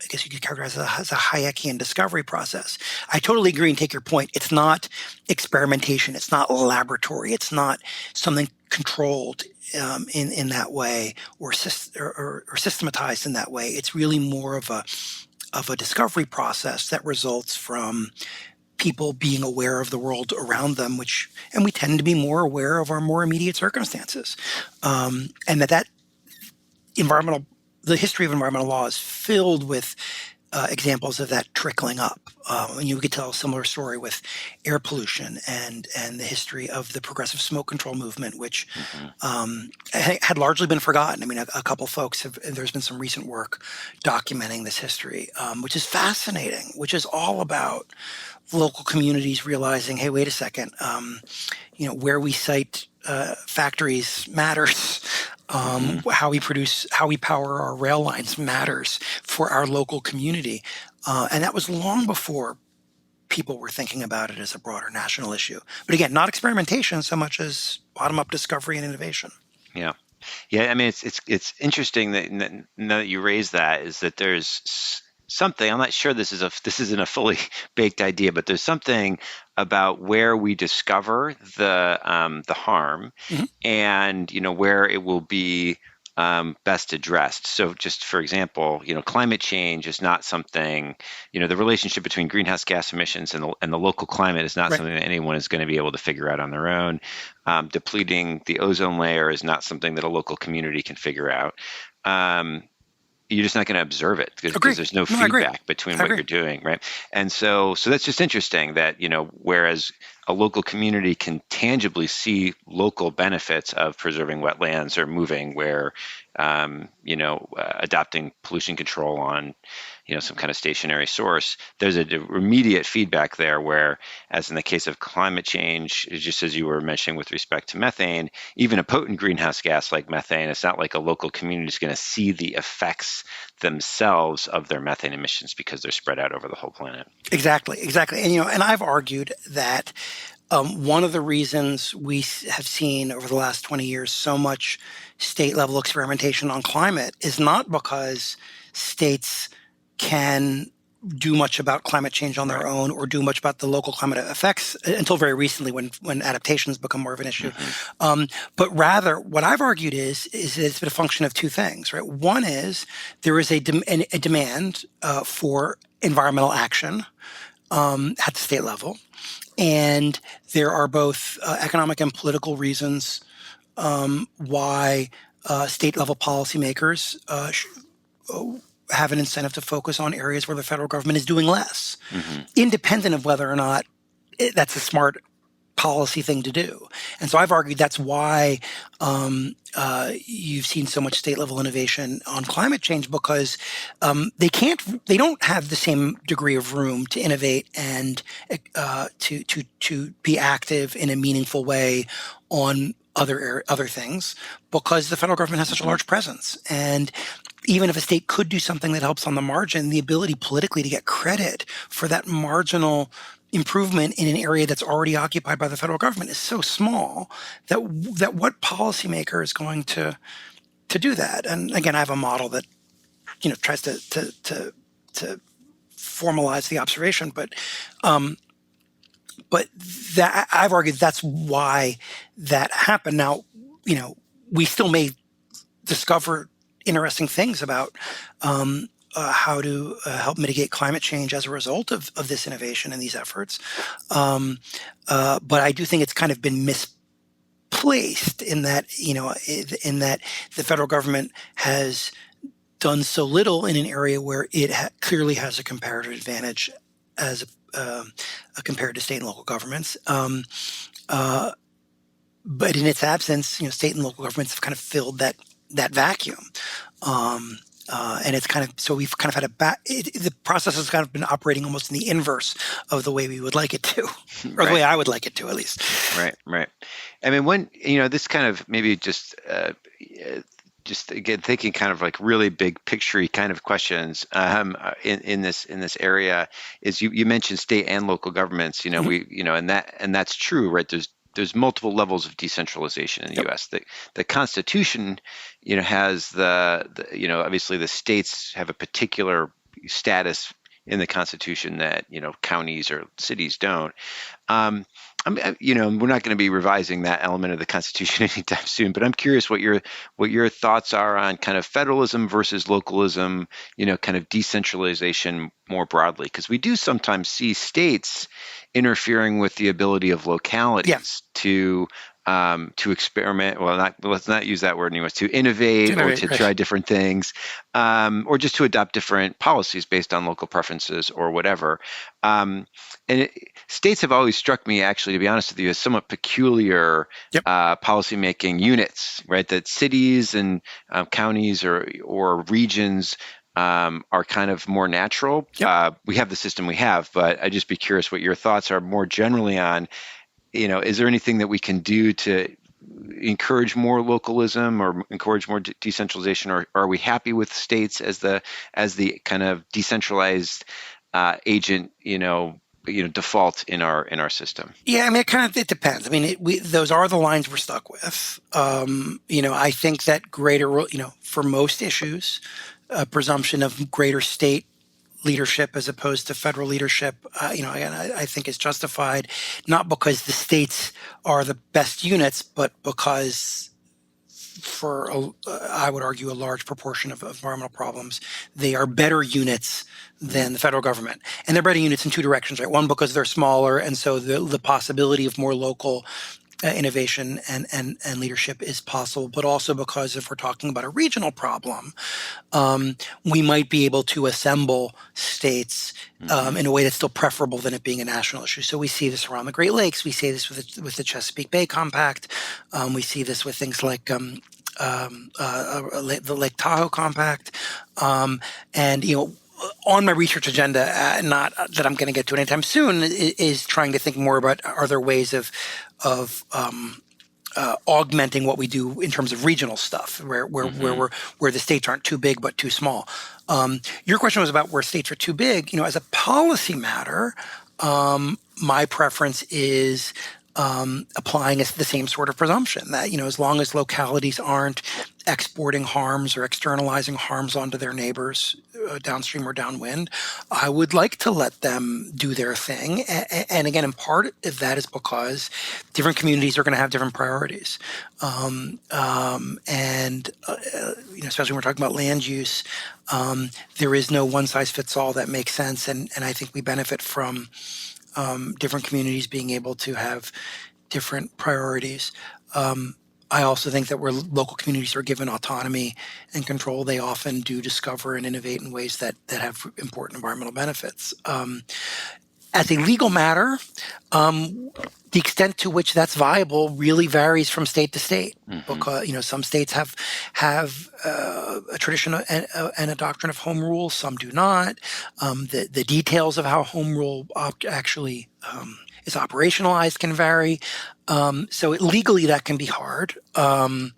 I guess you could characterize it as a Hayekian discovery process. I totally agree and take your point. It's not experimentation. It's not laboratory. It's not something controlled in that way or systematized in that way. It's really more of a discovery process that results from people being aware of the world around them, and we tend to be more aware of our more immediate circumstances, and that the history of environmental law is filled with examples of that trickling up. And you could tell a similar story with air pollution and the history of the progressive smoke control movement, which had largely been forgotten. I mean, a couple folks there's been some recent work documenting this history, which is fascinating, which is all about local communities realizing, hey, wait a second, where we site factories matters. How we power our rail lines matters for our local community. And that was long before people were thinking about it as a broader national issue. But again, not experimentation so much as bottom-up discovery and innovation. Yeah. Yeah, I mean, it's interesting that now that you raise that, is that there's something. I'm not sure this isn't a fully baked idea, but there's something about where we discover the harm, Mhm. and where it will be best addressed. So, just for example, climate change is not something. The relationship between greenhouse gas emissions and the local climate is not Right. something that anyone is going to be able to figure out on their own. Depleting the ozone layer is not something that a local community can figure out. You're just not going to observe it because there's no feedback between what you're doing, right? And so that's just interesting that, whereas a local community can tangibly see local benefits of preserving wetlands or moving where, adopting pollution control on, some kind of stationary source, there's an immediate feedback there where, as in the case of climate change, just as you were mentioning with respect to methane, even a potent greenhouse gas like methane, it's not like a local community is going to see the effects themselves of their methane emissions because they're spread out over the whole planet. Exactly. And I've argued that one of the reasons we have seen over the last 20 years so much state-level experimentation on climate is not because states can do much about climate change on their own or do much about the local climate effects until very recently when adaptations become more of an issue. Mm-hmm. But rather, what I've argued is it's been a function of two things, right? One is there is a demand for environmental action at the state level. And there are both economic and political reasons why state-level policymakers have an incentive to focus on areas where the federal government is doing less, independent of whether or not that's a smart policy thing to do. And so I've argued that's why you've seen so much state-level innovation on climate change, because they don't have the same degree of room to innovate and to be active in a meaningful way on other things, because the federal government has such a large presence. And even if a state could do something that helps on the margin, the ability politically to get credit for that marginal improvement in an area that's already occupied by the federal government is so small that what policymaker is going to do that? And again, I have a model that tries to formalize the observation, but that I've argued that's why that happened. Now, we still may discover interesting things about how to help mitigate climate change as a result of this innovation and these efforts. But I do think it's kind of been misplaced in that, in that the federal government has done so little in an area where it clearly has a comparative advantage as compared to state and local governments. But in its absence, state and local governments have kind of filled that vacuum. And it's kind of, so we've kind of had the process has kind of been operating almost in the inverse of the way we would like it to, or the way I would like it to, at least. Right. I mean, this kind of maybe just again, thinking kind of like really big picture kind of questions in this area is you mentioned state and local governments, and that's true, right? There's multiple levels of decentralization in the U.S. The Constitution, has obviously the states have a particular status in the Constitution that counties or cities don't. We're not going to be revising that element of the Constitution anytime soon, but I'm curious what your thoughts are on kind of federalism versus localism, kind of decentralization more broadly, because we do sometimes see states interfering with the ability of localities to experiment. Well, let's not use that word anymore. To innovate or to try different things, or just to adopt different policies based on local preferences or whatever. States have always struck me, actually, to be honest with you, as somewhat peculiar policymaking units, right? That cities and counties or regions are kind of more natural. We have the system we have, but I'd just be curious what your thoughts are more generally on, is there anything that we can do to encourage more localism or encourage more decentralization, or are we happy with states as the kind of decentralized agent, default in our system? Yeah, I mean, it depends. I mean, those are the lines we're stuck with. I think that for most issues, a presumption of greater state leadership as opposed to federal leadership, again, I think is justified, not because the states are the best units, but because I would argue, a large proportion of environmental problems, they are better units than the federal government. And they're better units in two directions, right? One, because they're smaller, and so the possibility of more local innovation and leadership is possible, but also because if we're talking about a regional problem, we might be able to assemble states in a way that's still preferable than it being a national issue. So we see this around the Great Lakes. We see this with the Chesapeake Bay Compact. We see this with things like the Lake Tahoe Compact. On my research agenda, not that I'm going to get to it anytime soon, is trying to think more about, are there ways of augmenting what we do in terms of regional stuff, where the states aren't too big but too small. Your question was about where states are too big. As a policy matter, my preference is applying the same sort of presumption that, as long as localities aren't exporting harms or externalizing harms onto their neighbors downstream or downwind, I would like to let them do their thing. And again, in part of that is because different communities are going to have different priorities. Especially when we're talking about land use, there is no one size fits all that makes sense. And I think we benefit from different communities being able to have different priorities. I also think that where local communities are given autonomy and control, they often do discover and innovate in ways that have important environmental benefits. As a legal matter, the extent to which that's viable really varies from state to state, because some states have a tradition and a doctrine of home rule, some do not. The details of how home rule actually is operationalized can vary. So legally that can be hard. But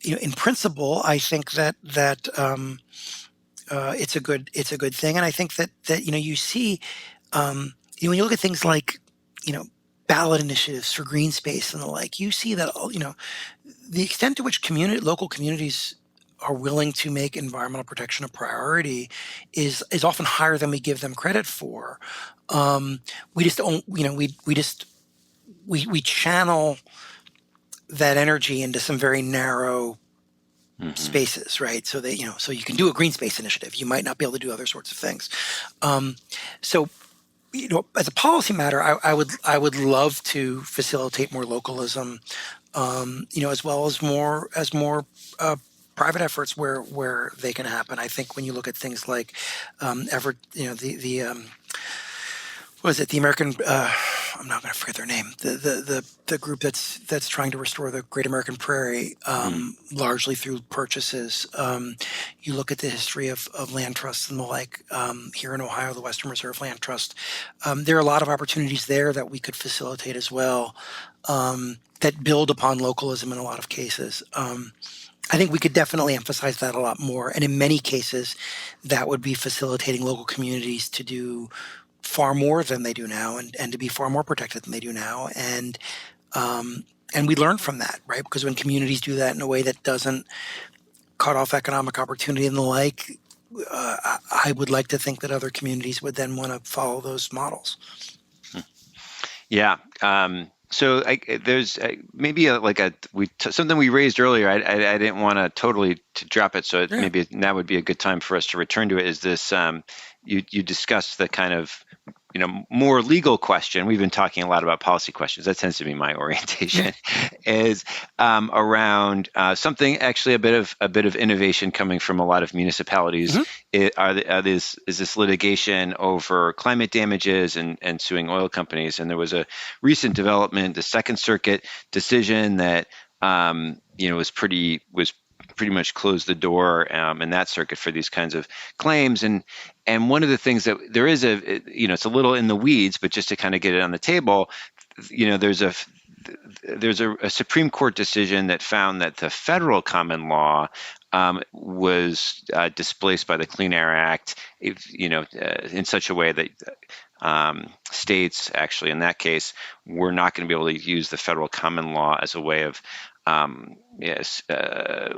in principle, I think that it's a good thing, and I think that you see when you look at things like ballot initiatives for green space and the like, you see that the extent to which local communities are willing to make environmental protection a priority is often higher than we give them credit for. We just don't, we channel that energy into some very narrow spaces, right? So so you can do a green space initiative. You might not be able to do other sorts of things. So, as a policy matter, I would love to facilitate more localism, as well as more private efforts where they can happen. I think when you look at things like the American, I'm not going to forget their name, the group that's trying to restore the Great American Prairie, largely through purchases. You look at the history of land trusts and the like, here in Ohio, the Western Reserve Land Trust. There are a lot of opportunities there that we could facilitate as well, that build upon localism in a lot of cases. I think we could definitely emphasize that a lot more. And in many cases, that would be facilitating local communities to do far more than they do now, and to be far more protected than they do now. And we learn from that, right? Because when communities do that in a way that doesn't cut off economic opportunity and the like, I would like to think that other communities would then want to follow those models. Yeah. So there's maybe something we raised earlier. I didn't want to totally drop it, so maybe now would be a good time for us to return to it. Is this you discussed the kind of more legal question. We've been talking a lot about policy questions. That tends to be my orientation. Is around something actually a bit of innovation coming from a lot of municipalities. Is this litigation over climate damages and suing oil companies? And there was a recent development, the Second Circuit decision that was pretty much closed the door in that circuit for these kinds of claims. And one of the things that there is it's a little in the weeds, but just to kind of get it on the table, there's there's a Supreme Court decision that found that the federal common law was displaced by the Clean Air Act, in such a way that states, actually, in that case, were not going to be able to use the federal common law as a way of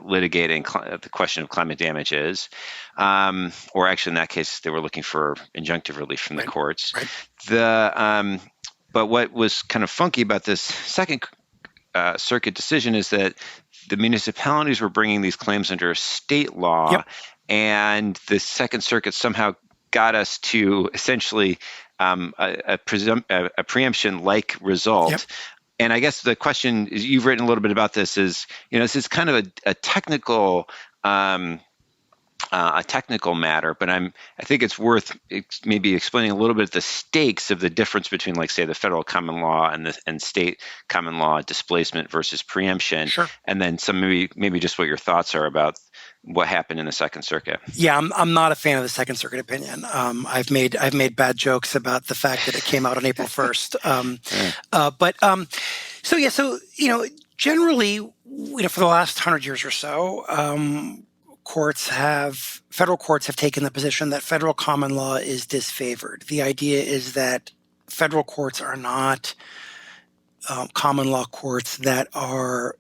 litigating the question of climate damages, or actually, in that case, they were looking for injunctive relief from the courts. Right. But what was kind of funky about this Second Circuit decision is that the municipalities were bringing these claims under state law, Yep. and the Second Circuit somehow got us to essentially a preemption-like result. Yep. And I guess the question is, you've written a little bit about this, is, this is kind of a technical matter, but I think it's worth maybe explaining a little bit the stakes of the difference between, like, say, the federal common law and state common law displacement versus preemption. Sure. And then some maybe just what your thoughts are about what happened in the Second Circuit. Yeah, I'm not a fan of the Second Circuit opinion. I've made bad jokes about the fact that it came out on April 1st. Generally, for the last 100 years or so, federal courts have taken the position that federal common law is disfavored. The idea is that federal courts are not common law courts that are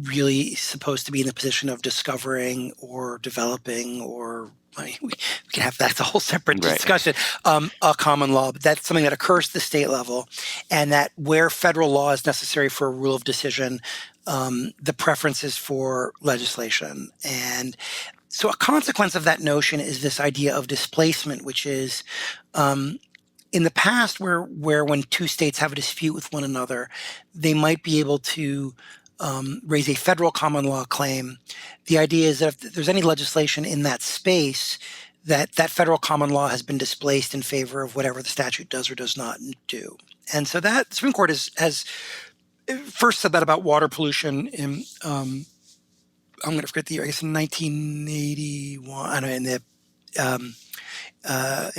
really supposed to be in the position of discovering or developing, or we can have that's a whole separate discussion, a common law, but that's something that occurs at the state level, and that where federal law is necessary for a rule of decision, the preference is for legislation. And so a consequence of that notion is this idea of displacement, which is in the past where when two states have a dispute with one another, they might be able to raise a federal common law claim. The idea is that if there's any legislation in that space, that federal common law has been displaced in favor of whatever the statute does or does not do. And so that the Supreme Court has first said that about water pollution in I'm going to forget the year, I guess in 1981, I don't know, in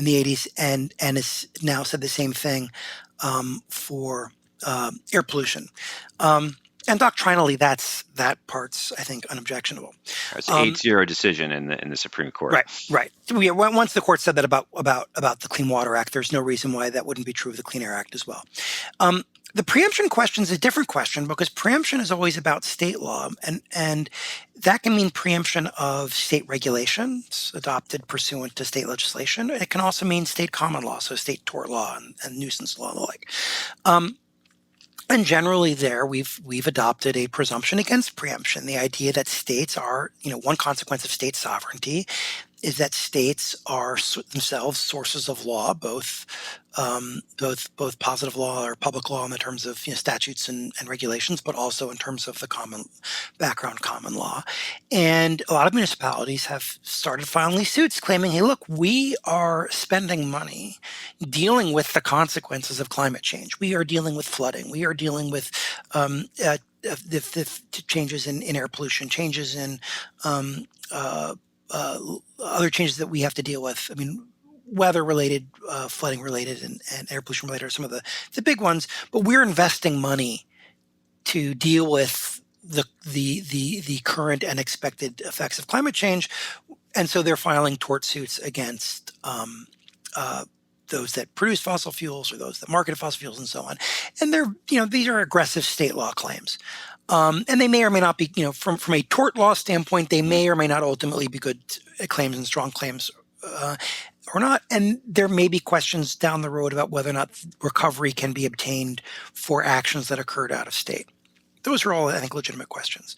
the 80s, and has now said the same thing for air pollution. And doctrinally, that part's, I think, unobjectionable. It's 8-0 decision in the Supreme Court. Right. Once the court said that about the Clean Water Act, there's no reason why that wouldn't be true of the Clean Air Act as well. The preemption question is a different question, because preemption is always about state law, and that can mean preemption of state regulations adopted pursuant to state legislation. It can also mean state common law, so state tort law and nuisance law and the like. And generally there, we've adopted a presumption against preemption. The idea that states are, one consequence of state sovereignty is that states are themselves sources of law, both positive law or public law in the terms of statutes and regulations, but also in terms of the common law. And a lot of municipalities have started filing these suits claiming, hey, look, we are spending money dealing with the consequences of climate change. We are dealing with flooding. We are dealing with the changes in air pollution, changes in other changes that we have to deal with. I mean, weather-related, flooding-related, and air pollution-related are some of the big ones. But we're investing money to deal with the current and expected effects of climate change, and so they're filing tort suits against those that produce fossil fuels or those that market fossil fuels and so on. And these are aggressive state law claims. And they may or may not be, from a tort law standpoint, they may or may not ultimately be good claims and strong claims or not. And there may be questions down the road about whether or not recovery can be obtained for actions that occurred out of state. Those are all, I think, legitimate questions.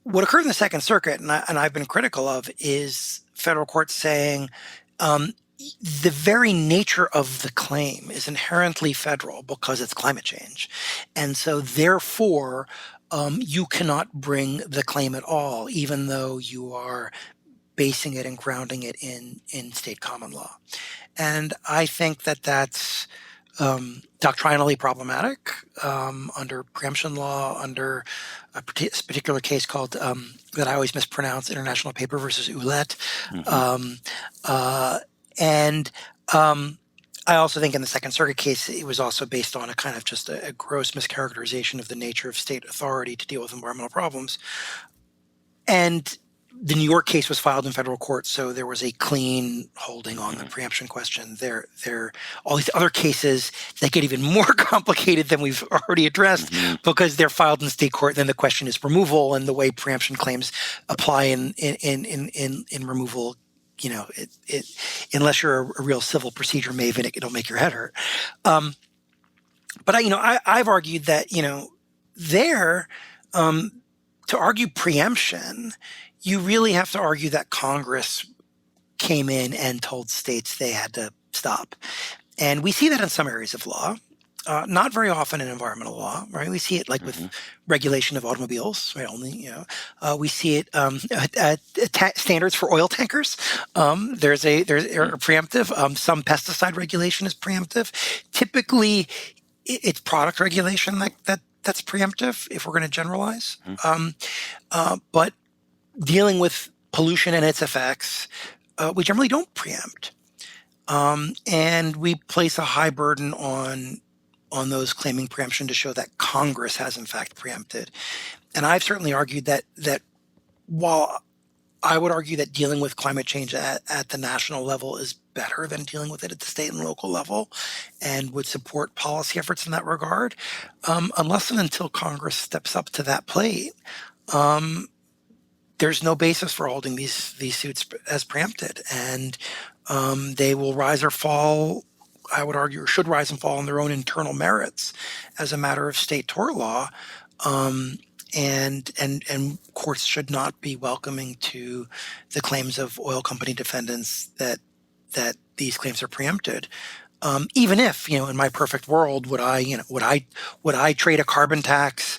What occurred in the Second Circuit, and I've been critical of, is federal courts saying the very nature of the claim is inherently federal because it's climate change. And so therefore, you cannot bring the claim at all, even though you are basing it and grounding it in state common law. And I think that that's doctrinally problematic under preemption law, under a particular case called, that I always mispronounce, International Paper versus Ouellette. Mm-hmm. I also think in the Second Circuit case, it was also based on a kind of just a gross mischaracterization of the nature of state authority to deal with environmental problems. And the New York case was filed in federal court, so there was a clean holding on the preemption question. All these other cases that get even more complicated than we've already addressed because they're filed in state court. Then the question is removal and the way preemption claims apply in removal. Unless you're a real civil procedure maven, it'll make your head hurt. But I've argued that to argue preemption, you really have to argue that Congress came in and told states they had to stop. And we see that in some areas of law, not very often in environmental law, right? We see it like with regulation of automobiles, right? We see it standards for oil tankers. There's a preemptive. Some pesticide regulation is preemptive. Typically, it's product regulation that's preemptive if we're going to generalize. But dealing with pollution and its effects, we generally don't preempt. And we place a high burden on those claiming preemption to show that Congress has in fact preempted. And I've certainly argued that while I would argue that dealing with climate change at the national level is better than dealing with it at the state and local level, and would support policy efforts in that regard, unless and until Congress steps up to that plate, there's no basis for holding these suits as preempted, and they will rise or fall, I would argue, or should rise and fall on their own internal merits as a matter of state tort law. And courts should not be welcoming to the claims of oil company defendants that these claims are preempted. Even if, in my perfect world, would I trade a carbon tax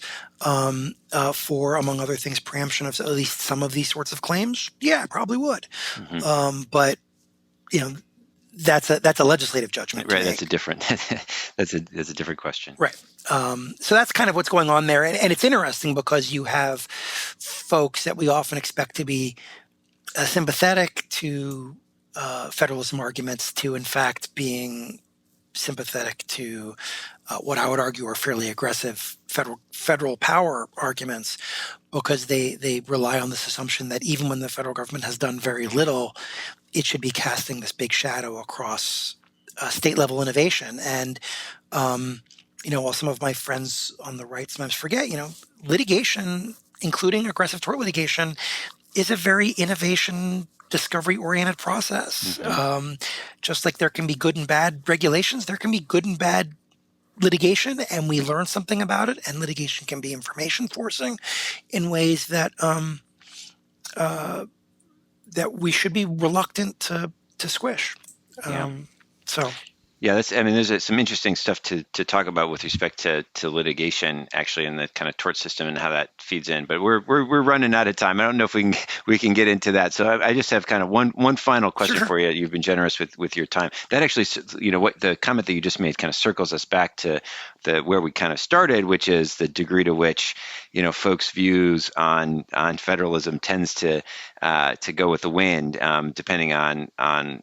for, among other things, preemption of at least some of these sorts of claims? Yeah, I probably would. But that's a legislative judgment. Right. That's a different. that's a different question. Right. So that's kind of what's going on there, and it's interesting because you have folks that we often expect to be sympathetic to federalism arguments to, in fact, being sympathetic to what I would argue are fairly aggressive federal power arguments, because they rely on this assumption that even when the federal government has done very little, it should be casting this big shadow across state level innovation. And while some of my friends on the right sometimes forget, litigation, including aggressive tort litigation, is a very innovation discovery-oriented process. Just like there can be good and bad regulations, there can be good and bad litigation, and we learn something about it. And litigation can be information forcing in ways that that we should be reluctant to squish. Yeah, there's some interesting stuff to talk about with respect to litigation, actually, and the kind of tort system and how that feeds in. But we're running out of time. I don't know if we can get into that. So I just have kind of one final question for you. You've been generous with your time. That actually, what the comment that you just made kind of circles us back to where we kind of started, which is the degree to which folks' views on federalism tends to go with the wind, depending on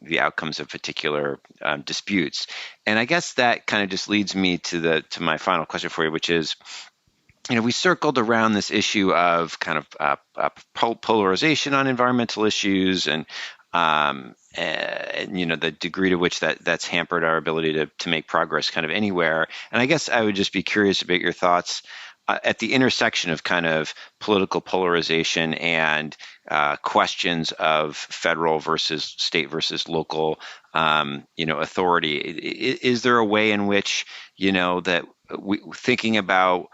the outcomes of particular disputes. And I guess that kind of just leads me to my final question for you, which is, we circled around this issue of kind of polarization on environmental issues and the degree to which that's hampered our ability to make progress kind of anywhere. And I guess I would just be curious about your thoughts at the intersection of kind of political polarization and questions of federal versus state versus local, authority. Is there a way in which, that we thinking about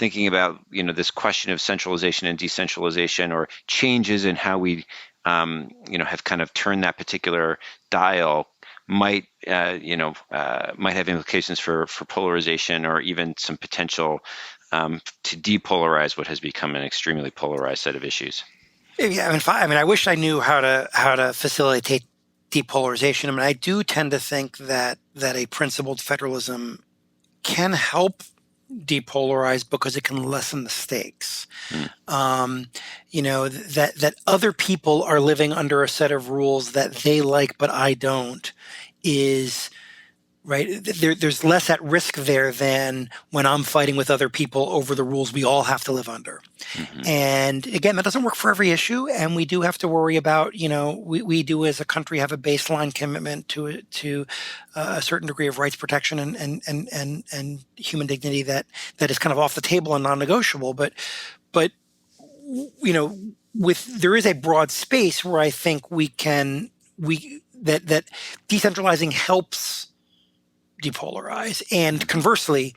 this question of centralization and decentralization, or changes in how we, have kind of turned that particular dial, might have implications for polarization, or even some potential to depolarize what has become an extremely polarized set of issues? Yeah, I wish I knew how to facilitate depolarization. I do tend to think that a principled federalism can help depolarize because it can lessen the stakes. That other people are living under a set of rules that they like but I don't is right? There's less at risk there than when I'm fighting with other people over the rules we all have to live under. Mm-hmm. And again, that doesn't work for every issue, and we do have to worry about, we do as a country have a baseline commitment to a certain degree of rights protection and human dignity that is kind of off the table and non-negotiable. But there is a broad space where I think that decentralizing helps depolarize, and conversely,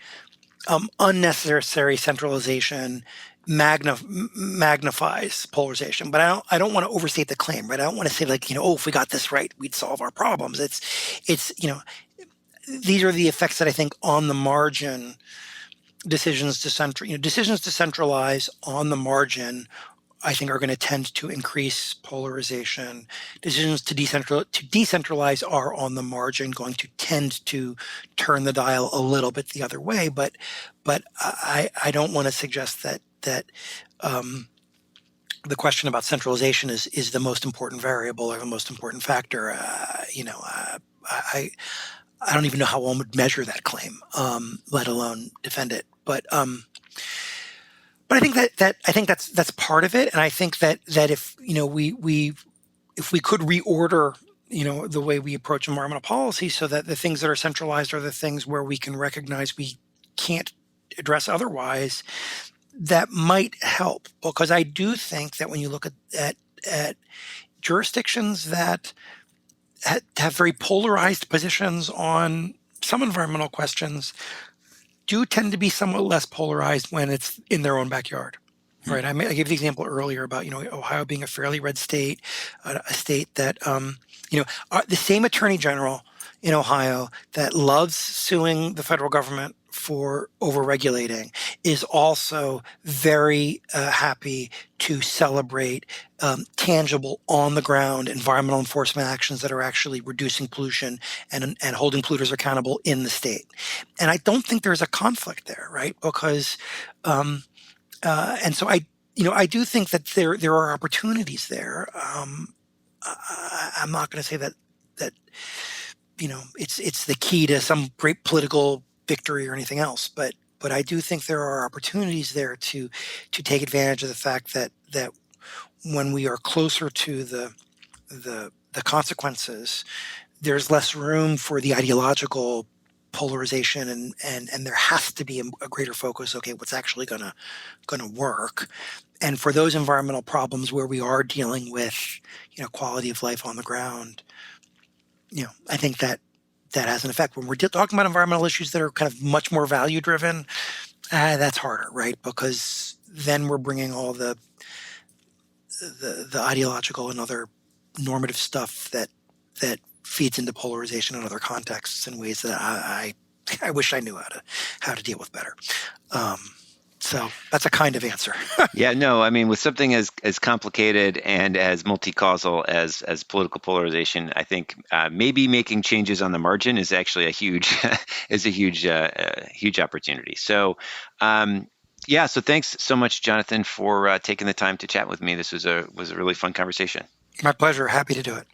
unnecessary centralization magnifies polarization. But I don't want to overstate the claim, right? I don't want to say if we got this right, we'd solve our problems. It's these are the effects that I think on the margin decisions to centralize on the margin, I think, are going to tend to increase polarization. Decisions to decentralize are on the margin going to tend to turn the dial a little bit the other way. But I don't want to suggest that the question about centralization is the most important variable or the most important factor. I don't even know how one would measure that claim, let alone defend it. But I think that's part of it, and I think that if if we could reorder the way we approach environmental policy so that the things that are centralized are the things where we can recognize we can't address otherwise, that might help. Because I do think that when you look at jurisdictions that have very polarized positions on some environmental questions, do tend to be somewhat less polarized when it's in their own backyard, right? I gave the example earlier about Ohio being a fairly red state, a state that the same attorney general in Ohio that loves suing the federal government for overregulating is also very happy to celebrate tangible, on-the-ground environmental enforcement actions that are actually reducing pollution and holding polluters accountable in the state. And I don't think there's a conflict there, right? Because and so I do think that there are opportunities there. I'm not going to say that it's the key to some great political victory or anything else, but I do think there are opportunities there to take advantage of the fact that when we are closer to the consequences, there's less room for the ideological polarization, and there has to be a greater focus. Okay, what's actually gonna work? And for those environmental problems where we are dealing with quality of life on the ground, I think that has an effect. When we're talking about environmental issues that are kind of much more value driven, that's harder, right? Because then we're bringing all the ideological and other normative stuff that feeds into polarization in other contexts in ways that I wish I knew how to deal with better. So that's a kind of answer. Yeah, no, I mean, with something as complicated and as multi-causal as political polarization, I think maybe making changes on the margin is actually a huge huge opportunity. So so thanks so much, Jonathan, for taking the time to chat with me. This was a really fun conversation. My pleasure. Happy to do it.